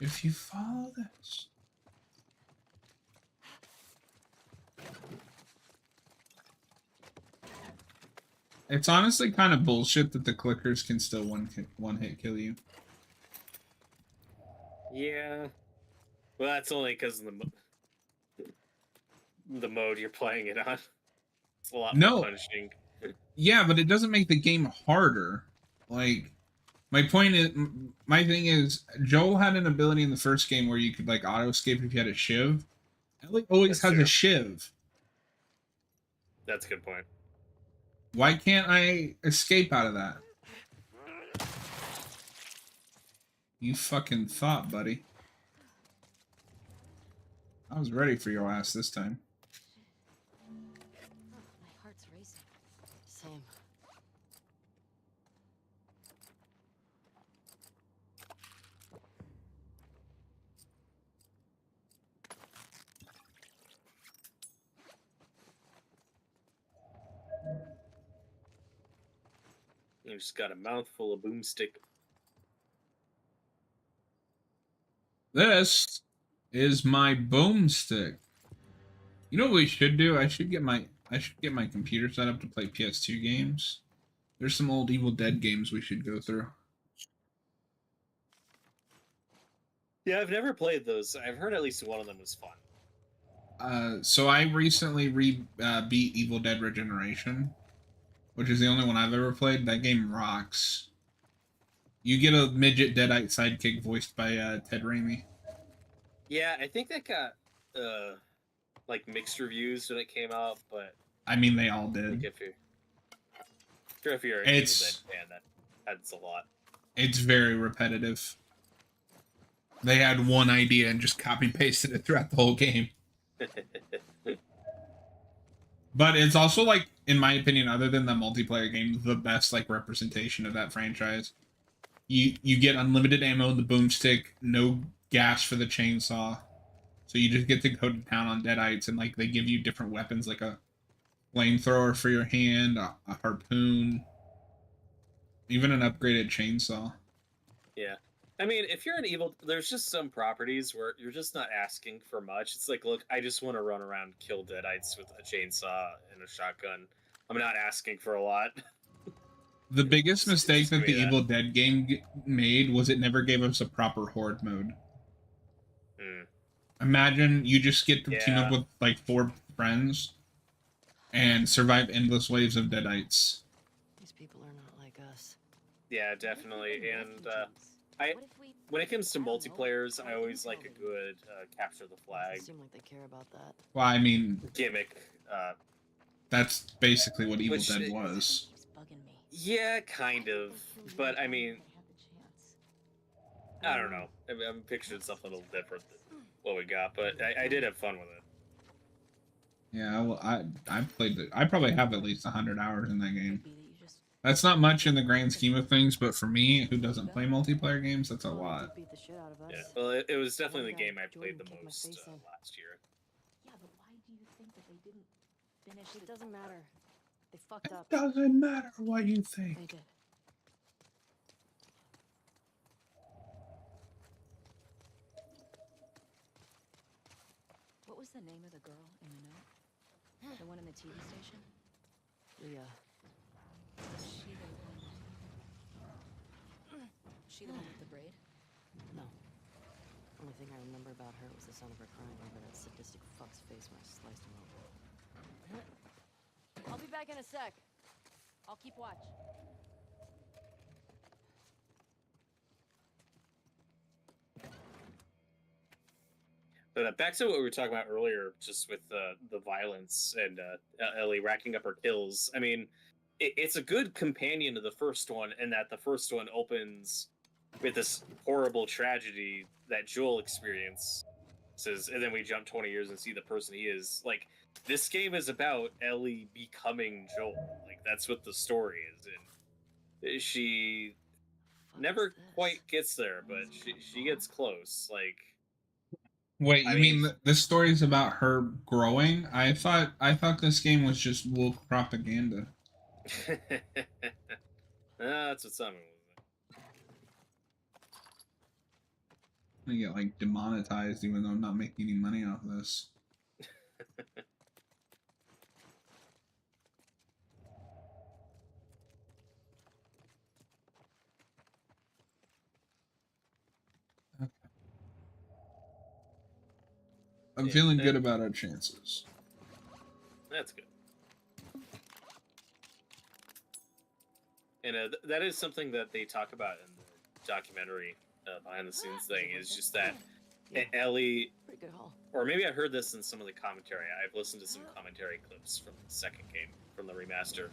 If you follow this. It's honestly kind of bullshit that the clickers can still one hit kill you. Yeah. Well, that's only because of the mode you're playing it on. It's a lot more punishing. Yeah, but it doesn't make the game harder. Like, my thing is, Joel had an ability in the first game where you could like auto escape if you had a shiv. Ellie always has a shiv. That's a good point. Why can't I escape out of that? You fucking thought, buddy. I was ready for your ass this time. Oh, my heart's racing. Same. You just got a mouthful of boomstick. This is my boomstick. You know what we should do? I should get my computer set up to play PS2 games. There's some old Evil Dead games we should go through. Yeah, I've never played those. I've heard at least one of them was fun. So I recently beat Evil Dead Regeneration, which is the only one I've ever played. That game rocks. You get a midget Deadite sidekick voiced by Ted Raimi. Yeah, I think that got like mixed reviews when it came out, but I mean, they all did. if you're an Evil Dead fan, that adds a lot. It's very repetitive. They had one idea and just copy pasted it throughout the whole game. But it's also, like, in my opinion, other than the multiplayer game, the best like representation of that franchise. You get unlimited ammo in the boomstick, no gas for the chainsaw. So you just get to go to town on Deadites, and like they give you different weapons, like a flamethrower for your hand, a harpoon, even an upgraded chainsaw. Yeah. I mean, if you're an evil, there's just some properties where you're just not asking for much. It's like, look, I just want to run around, kill Deadites with a chainsaw and a shotgun. I'm not asking for a lot. The biggest mistake that the Evil Dead game made was it never gave us a proper horde mode. Imagine you just get to team up with like 4 friends and survive endless waves of Deadites. These people are not like us. Yeah, definitely. And when it comes to multiplayers, I always like a good capture the flag. Doesn't seem like they care about that. Well, I mean, gimmick. That's basically what Evil Dead was. Yeah, kind of. But I mean, I don't know. I'm picturing something a little different than what we got, but I did have fun with it. Yeah, well, I played it. I probably have at least 100 hours in that game. That's not much in the grand scheme of things, but for me, who doesn't play multiplayer games, that's a lot. Yeah, well, it was definitely the game I played the most last year. Yeah, but why do you think that they didn't finish? It doesn't matter. They fucked up. It doesn't matter what you think. They did. What was the name of the girl in the note? The one in the TV station? Leah. She the one with the braid? No. Only thing I remember about her was the sound of her crying over that sadistic fuck's face when I sliced him open. I'll be back in a sec. I'll keep watch. But back to what we were talking about earlier, just with the violence and Ellie racking up her kills. I mean, it's a good companion to the first one, in that the first one opens with this horrible tragedy that Joel experiences, and then we jump 20 years and see the person he is. Like, this game is about Ellie becoming Joel. Like, that's what the story is, and she never quite gets there, but she gets close. Like, wait, you mean this story is about her growing? I thought this game was just woke propaganda. That's what some. I get like demonetized even though I'm not making any money off of this. Okay. I'm feeling good about our chances. That's good. And that is something that they talk about in the documentary behind the scenes thing, is just that Ellie, or maybe I heard this in some of the commentary. I've listened to some commentary clips from the second game, from the remaster.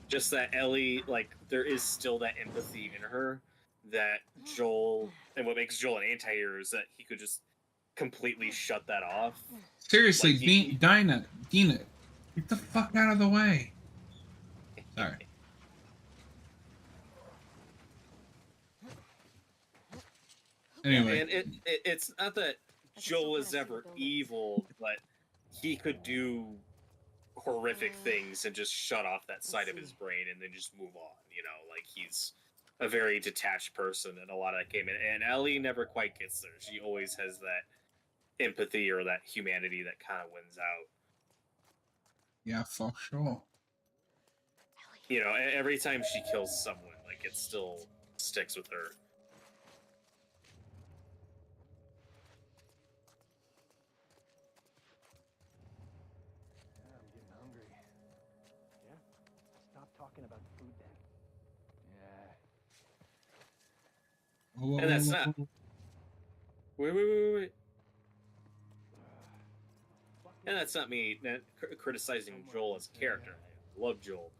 Just that Ellie, like, there is still that empathy in her that Joel, and what makes Joel an anti-hero is that he could just completely shut that off. Seriously, like Dina, get the fuck out of the way. Sorry. Anyway, and it's not that Joel was ever evil, but he could do horrific things and just shut off that side of his brain and then just move on. You know, like he's a very detached person, and a lot of that came in. And Ellie never quite gets there. She always has that empathy or that humanity that kind of wins out. Yeah, for sure. You know, every time she kills someone, like it still sticks with her. I'm getting hungry. Yeah? Stop talking about food then. Yeah. And that's not. Wait. And that's not me criticizing Joel as a character. I love Joel,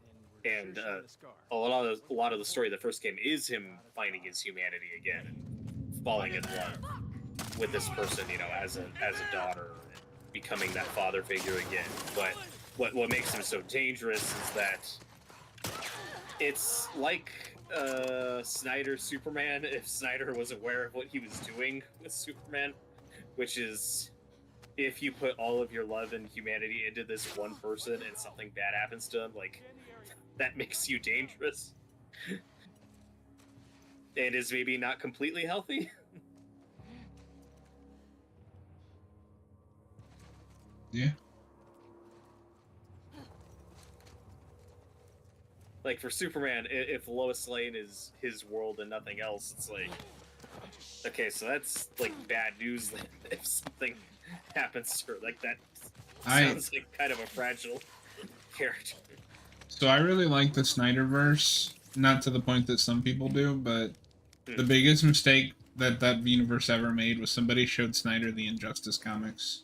and a lot of the story of the first game is him finding his humanity again and falling in love with this person, you know, as a daughter, and becoming that father figure again. But what makes him so dangerous is that it's like Snyder's Superman if Snyder was aware of what he was doing with Superman, which is, if you put all of your love and humanity into this one person and something bad happens to him, like, that makes you dangerous. And is maybe not completely healthy. Yeah. Like, for Superman, if Lois Lane is his world and nothing else, it's like, okay, so that's, like, bad news if something happens to her. Like, that sounds like kind of a fragile character. So I really like the Snyderverse, not to the point that some people do, but the biggest mistake that universe ever made was somebody showed Snyder the Injustice comics.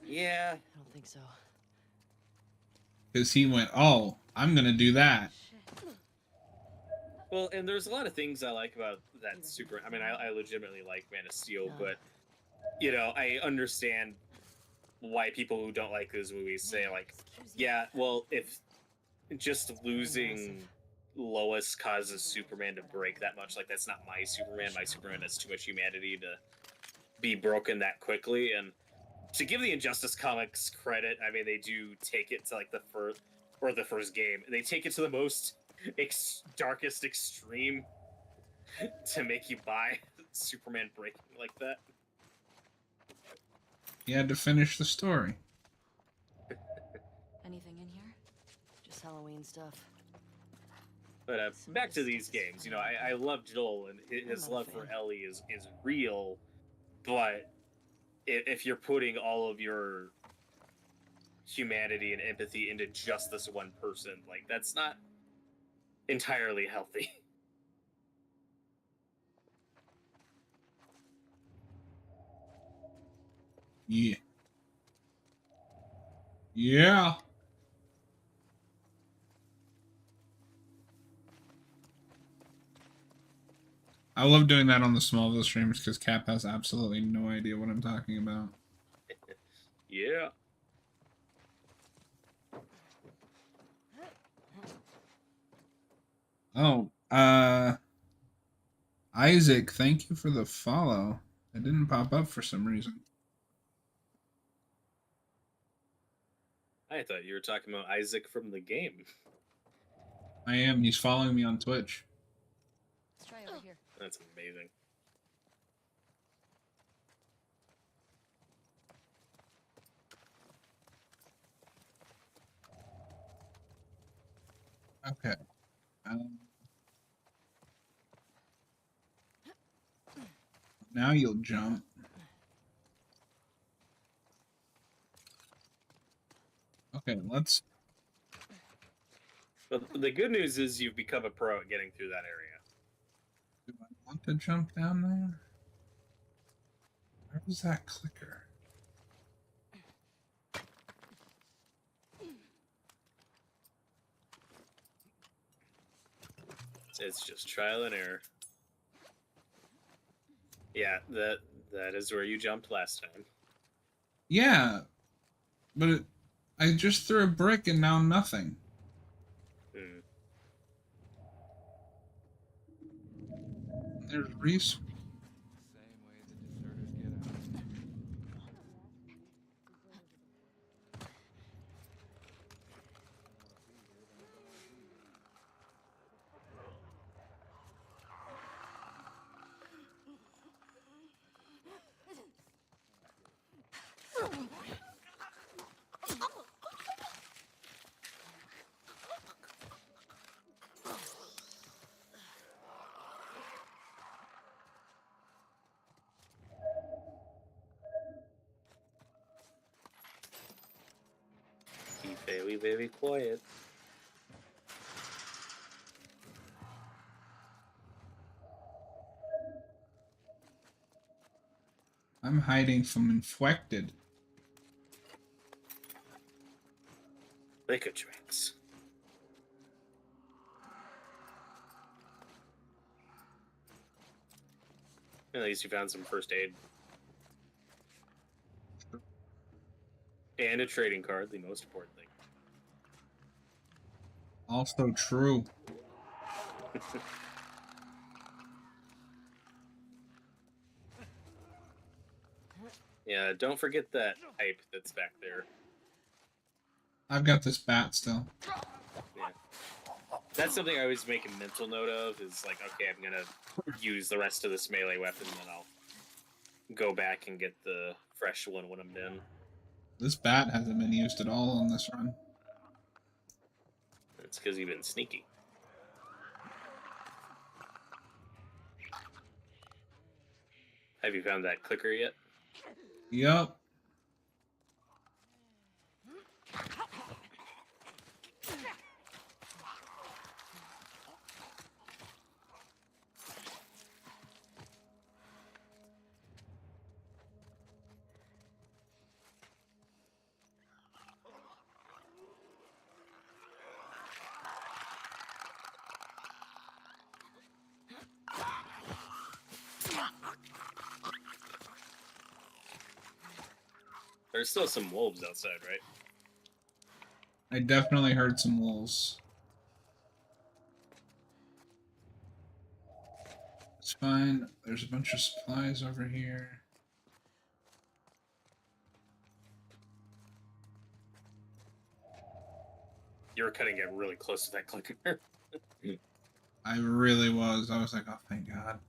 Yeah. I don't think so. Because he went, oh, I'm going to do that. Well, and there's a lot of things I like about that Super... I mean, I legitimately like Man of Steel, but, you know, I understand why people who don't like those movies say, like, yeah, well, if just losing Lois causes Superman to break that much, like, that's not my Superman. My Superman has too much humanity to be broken that quickly, and to give the Injustice comics credit, I mean, they do take it to, like, the first game. They take it to the most darkest extreme to make you buy Superman breaking like that. He had to finish the story. Anything in here? Just Halloween stuff. But back to these games, you know, I love Joel, and his love for Ellie is real, but if you're putting all of your humanity and empathy into just this one person, like, that's not entirely healthy. Yeah. Yeah. I love doing that on the Smallville streams because Cap has absolutely no idea what I'm talking about. Yeah. Oh, Isaac, thank you for the follow. It didn't pop up for some reason. I thought you were talking about Isaac from the game. I am. He's following me on Twitch. Let's try over here. That's amazing. Okay. Now you'll jump. Okay, let's... But the good news is you've become a pro at getting through that area. Do I want to jump down there? Where was that clicker? It's just trial and error. Yeah, that is where you jumped last time. Yeah, but I just threw a brick and now nothing. There's resources. Same way the deserters get out. Very, very quiet. I'm hiding from infected. Liquor drinks. At least you found some first aid. And a trading card, the most important thing. Also true. Yeah, don't forget that pipe that's back there. I've got this bat still. Yeah. That's something I always make a mental note of, is like, okay, I'm gonna use the rest of this melee weapon, and then I'll go back and get the fresh one when I'm done. This bat hasn't been used at all on this run. That's because you've been sneaky. Have you found that clicker yet? Yup. There's still some wolves outside, right? I definitely heard some wolves. It's fine. There's a bunch of supplies over here. You were cutting it really close to that clicker. I really was. I was like, oh, thank God.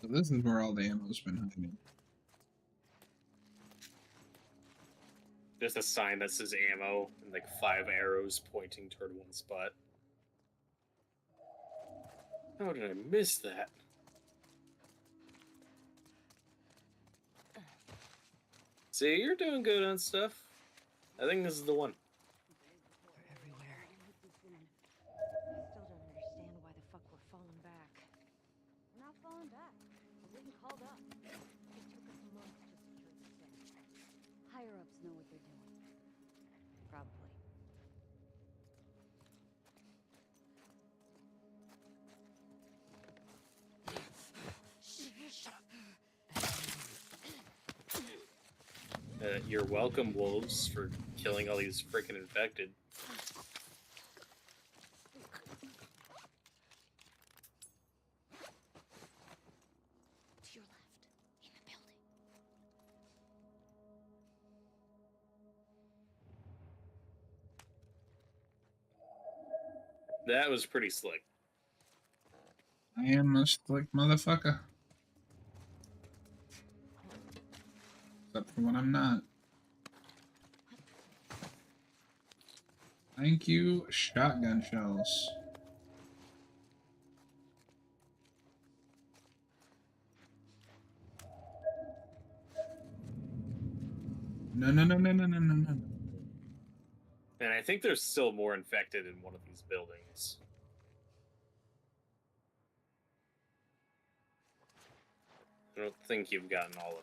So this is where all the ammo's been hiding. Just a sign that says ammo and like 5 arrows pointing toward one spot. How did I miss that? See, you're doing good on stuff. I think this is the one. They're everywhere. I still don't understand why the fuck we're falling back. We're not falling back. We're getting called up. It took us months to secure the city. Higher ups know what they're doing. Probably. You're welcome, wolves, for killing all these freaking infected. To your left, in the building. That was pretty slick. I am a slick motherfucker. Except for when I'm not. Thank you, shotgun shells. No, no, no, no, no, no, no, no. And I think there's still more infected in one of these buildings. I don't think you've gotten all of them.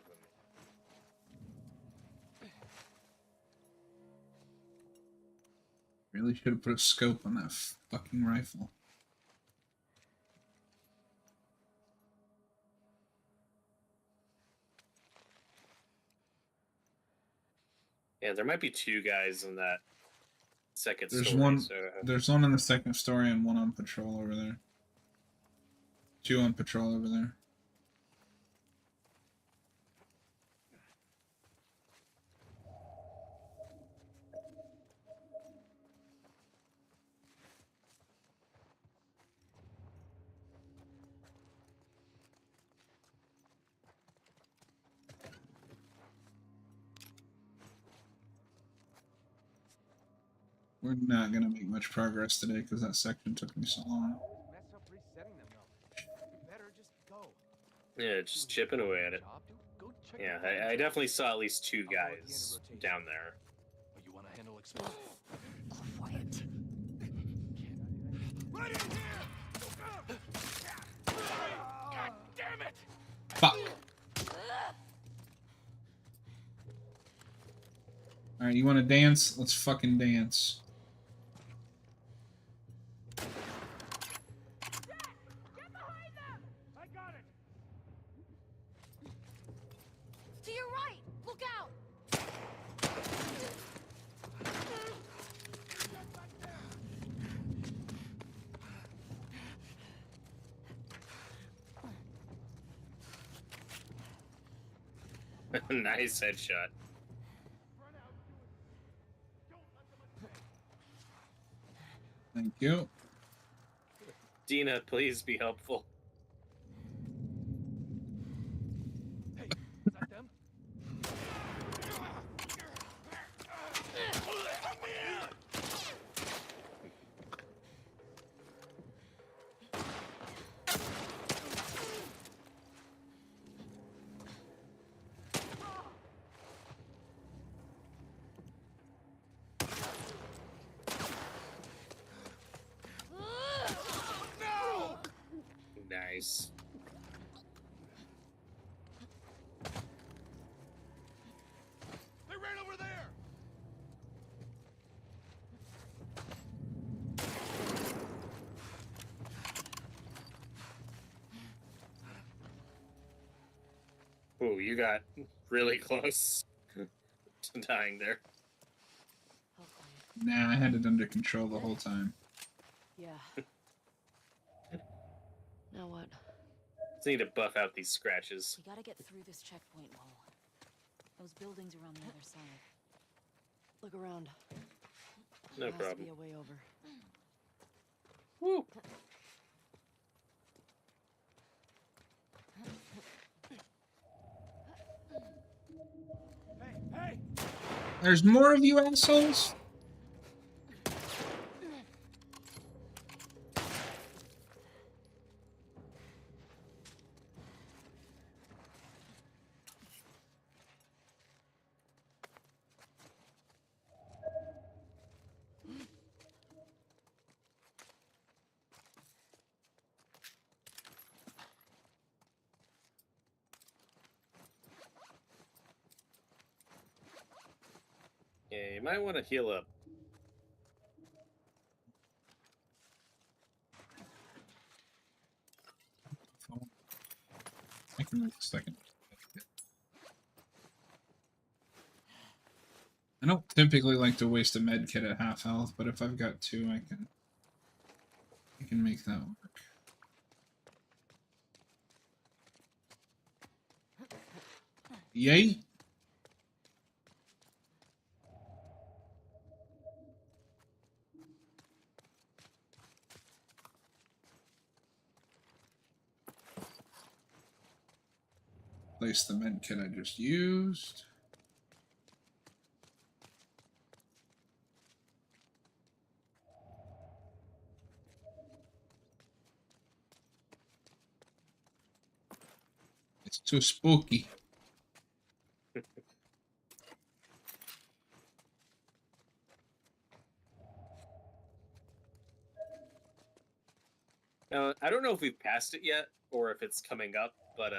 Really should have put a scope on that fucking rifle. Yeah, there might be 2 guys in that second There's story. one. So There's one in the second story and one on patrol over there. 2 on patrol over there. We're not gonna make much progress today because that section took me so long. Mess up resetting them though. You better just go. Yeah, just chipping away at it. Go check Yeah, the fucking I job. definitely saw at least 2 I'll go at the end of guys rotation. down there. Oh, you want to handle explosives? Quiet. Right in here! God damn it! Fuck. All right, you want to dance? Let's fucking dance. I got it! To your right! Look out! Nice headshot. Run out, do it. Don't let them escape. Thank you. Dina, please be helpful. Hey, is that them? Nice. They ran over there! Ooh, you got really close to dying there. Hopefully. Nah, I had it under control the whole time. Yeah. Now what? Just need to buff out these scratches. We gotta get through this checkpoint wall. Those buildings are on the other side. Look around. No There has to problem. be a way over. Woo. Hey, hey! There's more of you assholes? Yeah, you might want to heal up. I can wait a second. I don't typically like to waste a med kit at half health, but if I've got 2, I can make that work. Yay! Place the med kit I just used. It's too spooky. Now, I don't know if we've passed it yet or if it's coming up, but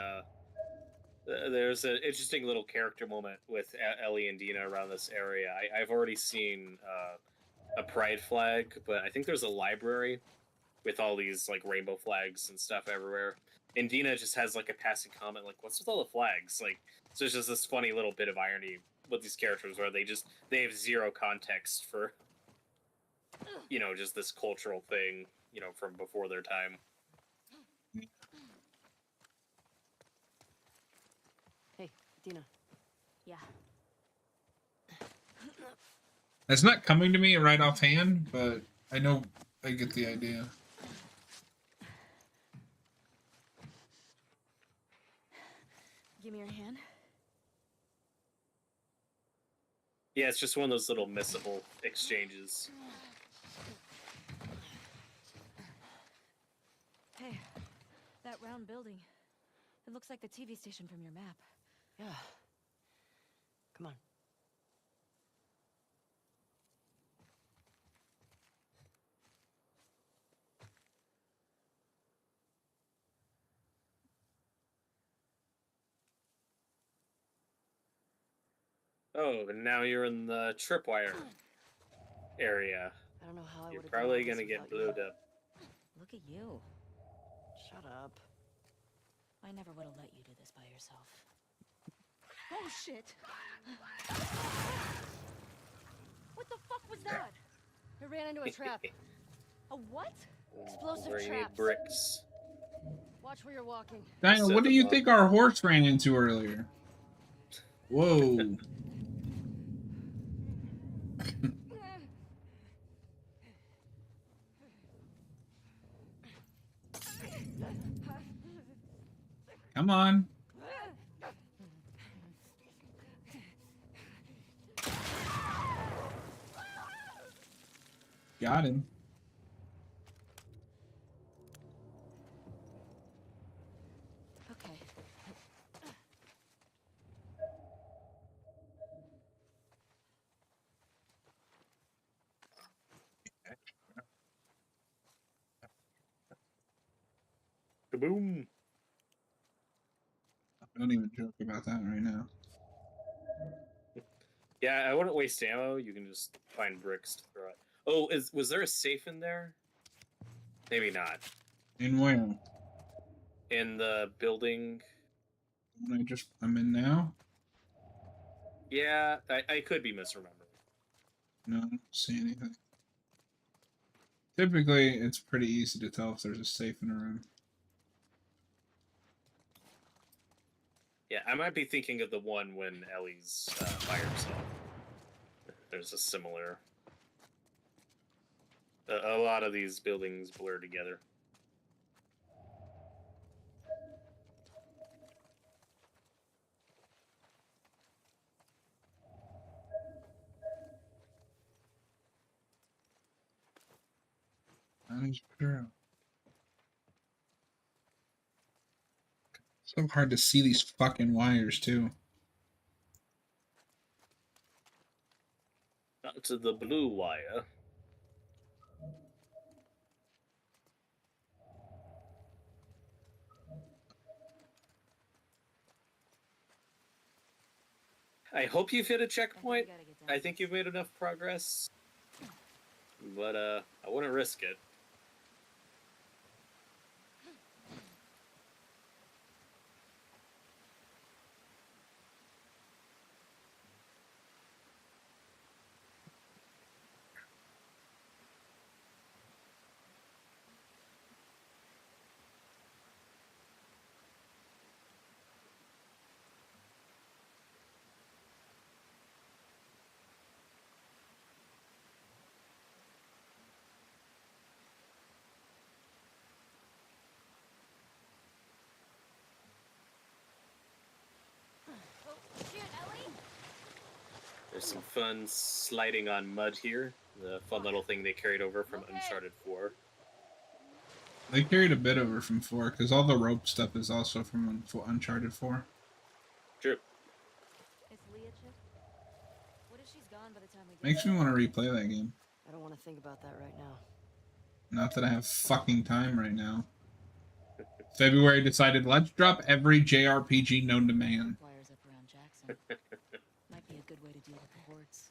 there's an interesting little character moment with Ellie and Dina around this area. I've already seen a pride flag, but I think there's a library with all these like rainbow flags and stuff everywhere. And Dina just has like a passing comment, like, "What's with all the flags?" Like, so it's just this funny little bit of irony with these characters where they have zero context for, you know, just this cultural thing, you know, from before their time. Hey, Dina. Yeah. It's not coming to me right offhand, but I know I get the idea. Give me your hand. Yeah, it's just one of those little missable exchanges. Hey, that round building. It looks like the TV station from your map. Yeah. Come on. Oh, and now you're in the tripwire area. I don't know how I You're would have probably gonna get blowed up. Look at you. Shut up. I never would have let you do this by yourself. Oh shit! What the fuck was that? I ran into a trap. A what? Explosive Where you need traps. bricks. Watch where you're walking. Daniel, Set what do them you up. think our horse ran into earlier? Whoa. Come on. Got him. Okay. Kaboom! Don't even joke about that right now. Yeah, I wouldn't waste ammo. You can just find bricks to throw it. Oh, was there a safe in there? Maybe not. In where? In the building. I'm in now? Yeah, I could be misremembering. No, I don't see anything. Typically, it's pretty easy to tell if there's a safe in a room. Yeah, I might be thinking of the one when Ellie's by herself. There's a similar. A lot of these buildings blur together. That is true. So hard to see these fucking wires, too. Not to the blue wire. I hope you've hit a checkpoint. I think you've made enough progress. But, I wouldn't risk it. There's some fun sliding on mud here. The fun little thing they carried over from Uncharted 4. They carried a bit over from 4, because all the rope stuff is also from Uncharted 4. True. Is Leah Chip? What if she's gone by the time we get Makes me want to replay that game. I don't want to think about that right now. Not that I have fucking time right now. February decided, let's drop every JRPG known to man. wires up around Jackson. Might be a good way to deal with the hordes.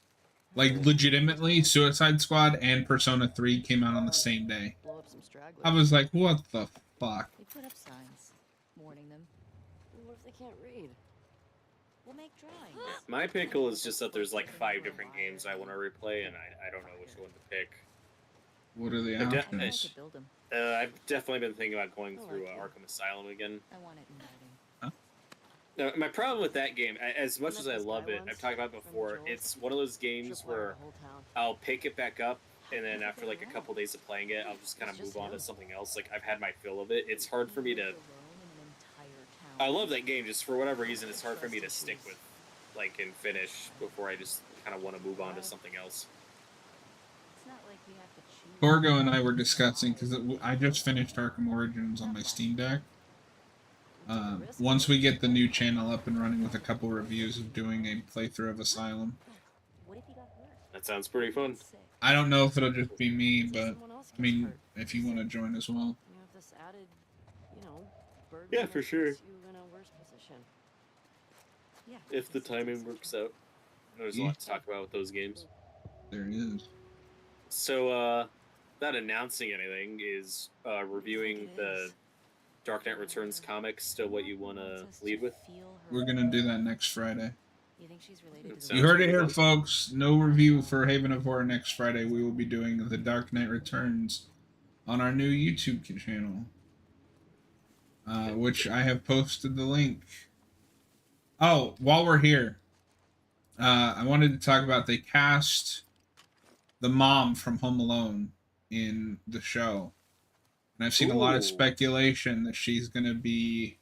Like, legitimately, Suicide Squad and Persona 3 came out on the same day. Blow up some stragglers. I was like, what the fuck? We put up signs, warning them. What if they can't read? We'll make drawings. My pickle is just that there's like 5 different games I want to replay, and I don't know which one to pick. What are the I options? I could build them. I've definitely been thinking about going through Arkham Asylum again. I want it in writing. Now, my problem with that game, as much as I love it, I've talked about it before, it's one of those games where I'll pick it back up, and then after like a couple days of playing it, I'll just kind of move on to something else. Like, I've had my fill of it. It's hard for me to... I love that game, just for whatever reason, it's hard for me to stick with, like, and finish before I just kind of want to move on to something else. It's not like we have to choose. Gorgo and I were discussing, because I just finished Arkham Origins on my Steam Deck. Once we get the new channel up and running with a couple reviews of doing a playthrough of Asylum. What if he got hurt? That sounds pretty fun. I don't know if it'll just be me, but I mean, if you want to join as well. You have this added, you know, burden Yeah, that for sure. puts you in a worse position. Yeah. If the timing works out. There's a lot to talk about with those games. There is. So, not announcing anything, is reviewing the Dark Knight Returns comics still what you want to lead with? We're going to do that next Friday. You think she's related to You heard it here, folks. No review for Haven of Horror next Friday. We will be doing The Dark Knight Returns on our new YouTube channel, which I have posted the link. Oh, while we're here, I wanted to talk about they cast the mom from Home Alone in the show. And I've seen a lot of speculation that she's going to be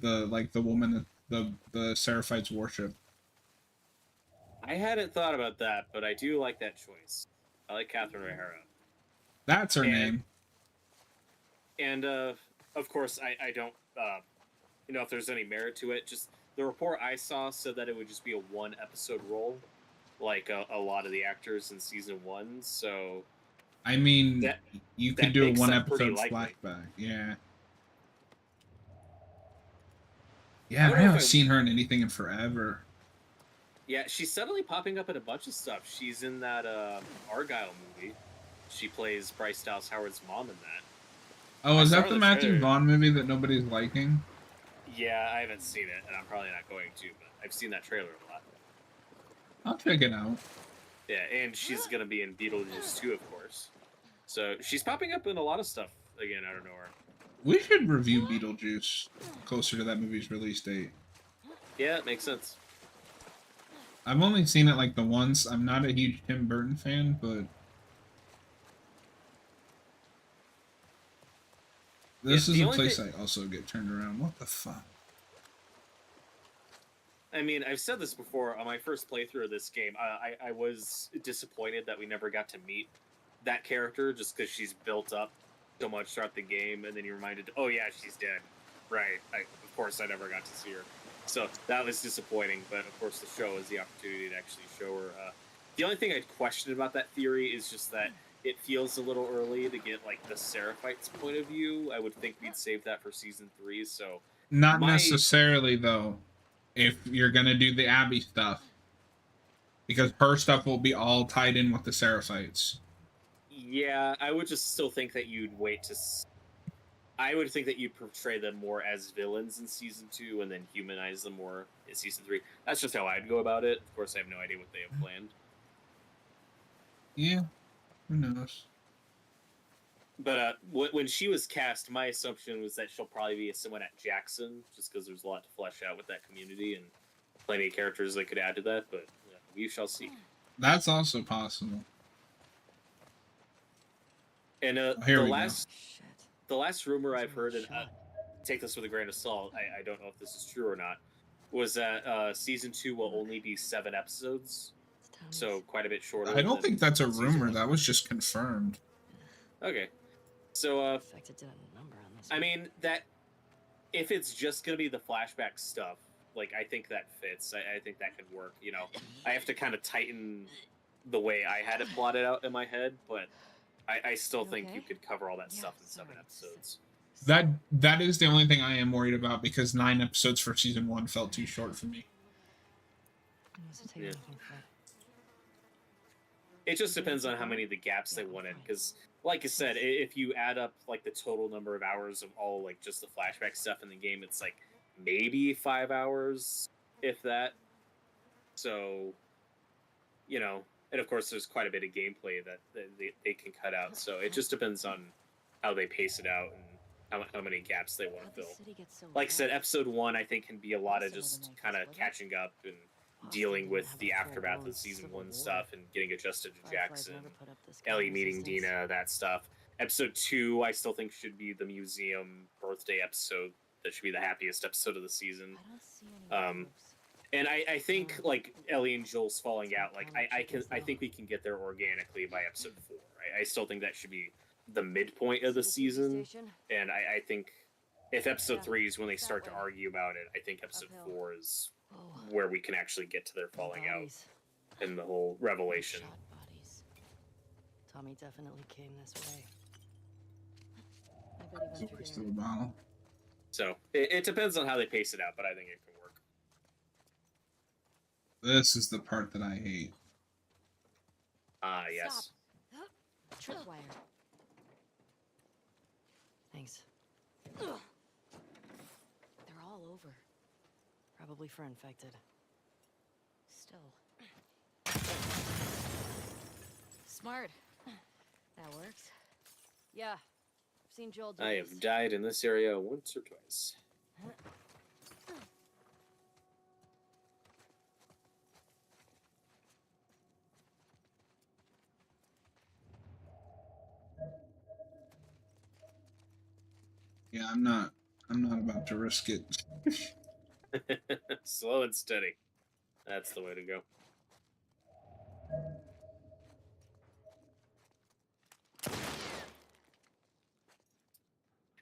the woman that the Seraphites worship. I hadn't thought about that, but I do like that choice. I like Catherine O'Hara. That's her name. And, of course, I don't, you know, if there's any merit to it. Just the report I saw said that it would just be a one-episode role, like a lot of the actors in season 1, so... I mean, you could do a one-episode flashback, yeah. Yeah, I haven't seen her in anything in forever. Yeah, she's suddenly popping up in a bunch of stuff. She's in that Argyle movie. She plays Bryce Dallas Howard's mom in that. Oh, is that the Matthew Vaughn movie that nobody's liking? Yeah, I haven't seen it, and I'm probably not going to, but I've seen that trailer a lot. I'll check it out. Yeah, and she's going to be in Beetlejuice 2, of course. So she's popping up in a lot of stuff, again, out of nowhere. We should review Beetlejuice closer to that movie's release date. Yeah, it makes sense. I've only seen it like the once. I'm not a huge Tim Burton fan, but this is a place I also get turned around. What the fuck? I mean, I've said this before on my first playthrough of this game. I was disappointed that we never got to meet that character just because she's built up so much throughout the game, and then you're reminded, oh yeah, she's dead. Right. Of course, I never got to see her. So that was disappointing, but of course the show is the opportunity to actually show her. The only thing I'd question about that theory is just that it feels a little early to get like the Seraphites' point of view. I would think we'd save that for season 3. So not necessarily though, if you're gonna do the Abby stuff, because her stuff will be all tied in with the Seraphites. Yeah, I would just still think that you'd wait to. I would think that you'd portray them more as villains in season 2 and then humanize them more in season 3. That's just how I'd go about it. Of course, I have no idea what they have planned. Yeah, who knows? But when she was cast, my assumption was that she'll probably be a Simonette Jackson, just because there's a lot to flesh out with that community and plenty of characters that could add to that. But we shall see. That's also possible. And the last rumor I've heard, and take this with a grain of salt, I don't know if this is true or not, was that season 2 will only be 7 episodes, so quite a bit shorter. I don't think that's a rumor. That was just confirmed. Okay, so I mean that if it's just gonna be the flashback stuff, like I think that fits. I think that could work. You know, I have to kind of tighten the way I had it plotted out in my head, but I still think you could cover all that stuff in 7 episodes. That is the only thing I am worried about, because 9 episodes for season 1 felt too short for me. Yeah. It just depends on how many of the gaps they wanted, because, like I said, if you add up like the total number of hours of all like just the flashback stuff in the game, it's like maybe 5 hours, if that. So, you know. And of course, there's quite a bit of gameplay that they can cut out. So it just depends on how they pace it out and how many gaps they want to fill. Like I said, episode 1, I think, can be a lot of just kind of catching up and dealing with the aftermath of season 1 stuff and getting adjusted to Jackson, Ellie meeting Dina, that stuff. Episode 2, I still think should be the museum birthday episode. That should be the happiest episode of the season. And I think like Ellie and Joel's falling out, like I think we can get there organically by episode 4. I still think that should be the midpoint of the season, and I think if episode 3 is when they start to argue about it, I think episode 4 is where we can actually get to their falling out and the whole revelation. Tommy definitely came this way. I bet he went through there. Bottle. So it depends on how they pace it out, but I think it can work. This is the part that I hate. Ah, yes. Tripwire. Thanks. They're all over. Probably for infected. Still. Smart. That works. Yeah. I've seen Joel do I this. have died in this area once or twice. Yeah, I'm not about to risk it. Slow and steady. That's the way to go.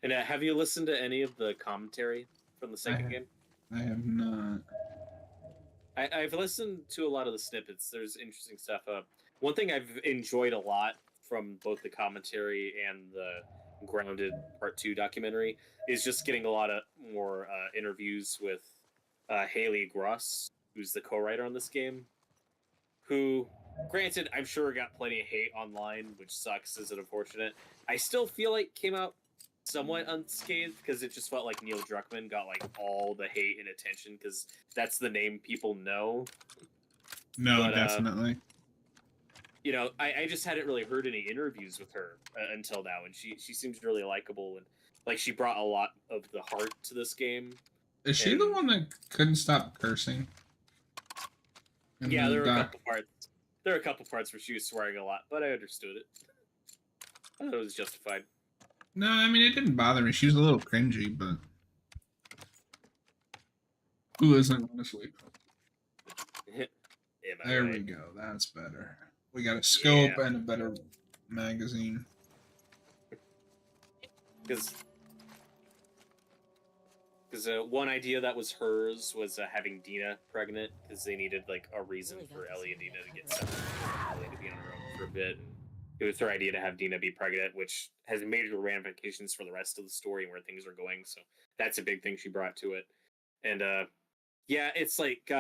And have you listened to any of the commentary from the second game? I have not. I've listened to a lot of the snippets. There's interesting stuff. One thing I've enjoyed a lot from both the commentary and the Grounded Part 2 documentary is just getting a lot of more interviews with Haley Gross, who's the co-writer on this game, who, granted, I'm sure got plenty of hate online, which sucks, is it unfortunate. I still feel like came out somewhat unscathed because it just felt like Neil Druckmann got like all the hate and attention because that's the name people know. No, but, definitely. You know, I just hadn't really heard any interviews with her until now, and she seems really likable, and like she brought a lot of the heart to this game. Is she the one that couldn't stop cursing? Yeah, there were a couple parts. There were a couple parts where she was swearing a lot, but I understood it. I thought it was justified. No, I mean it didn't bother me. She was a little cringy, but who isn't, honestly? There we go. That's better. We got a scope and a better magazine. Because one idea that was hers was having Dina pregnant, because they needed like a reason for Ellie and Dina to get separated, Ellie to be on her own for a bit. And it was her idea to have Dina be pregnant, which has major ramifications for the rest of the story and where things are going. So that's a big thing she brought to it. And yeah, it's like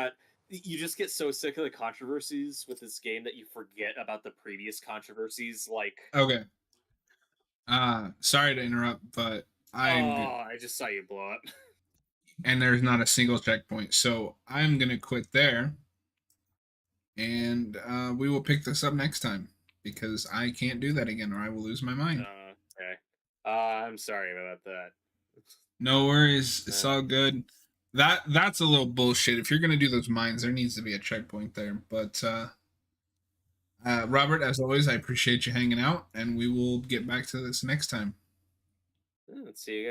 you just get so sick of the controversies with this game that you forget about the previous controversies. Like, okay. Sorry to interrupt, but I just saw you blow up. And there's not a single checkpoint, so I'm gonna quit there, and we will pick this up next time because I can't do that again, or I will lose my mind. Okay. I'm sorry about that. No worries, it's all good. That's a little bullshit. If you're gonna do those mines, there needs to be a checkpoint there. But Robert, as always, I appreciate you hanging out, and we will get back to this next time. Let's see you guys.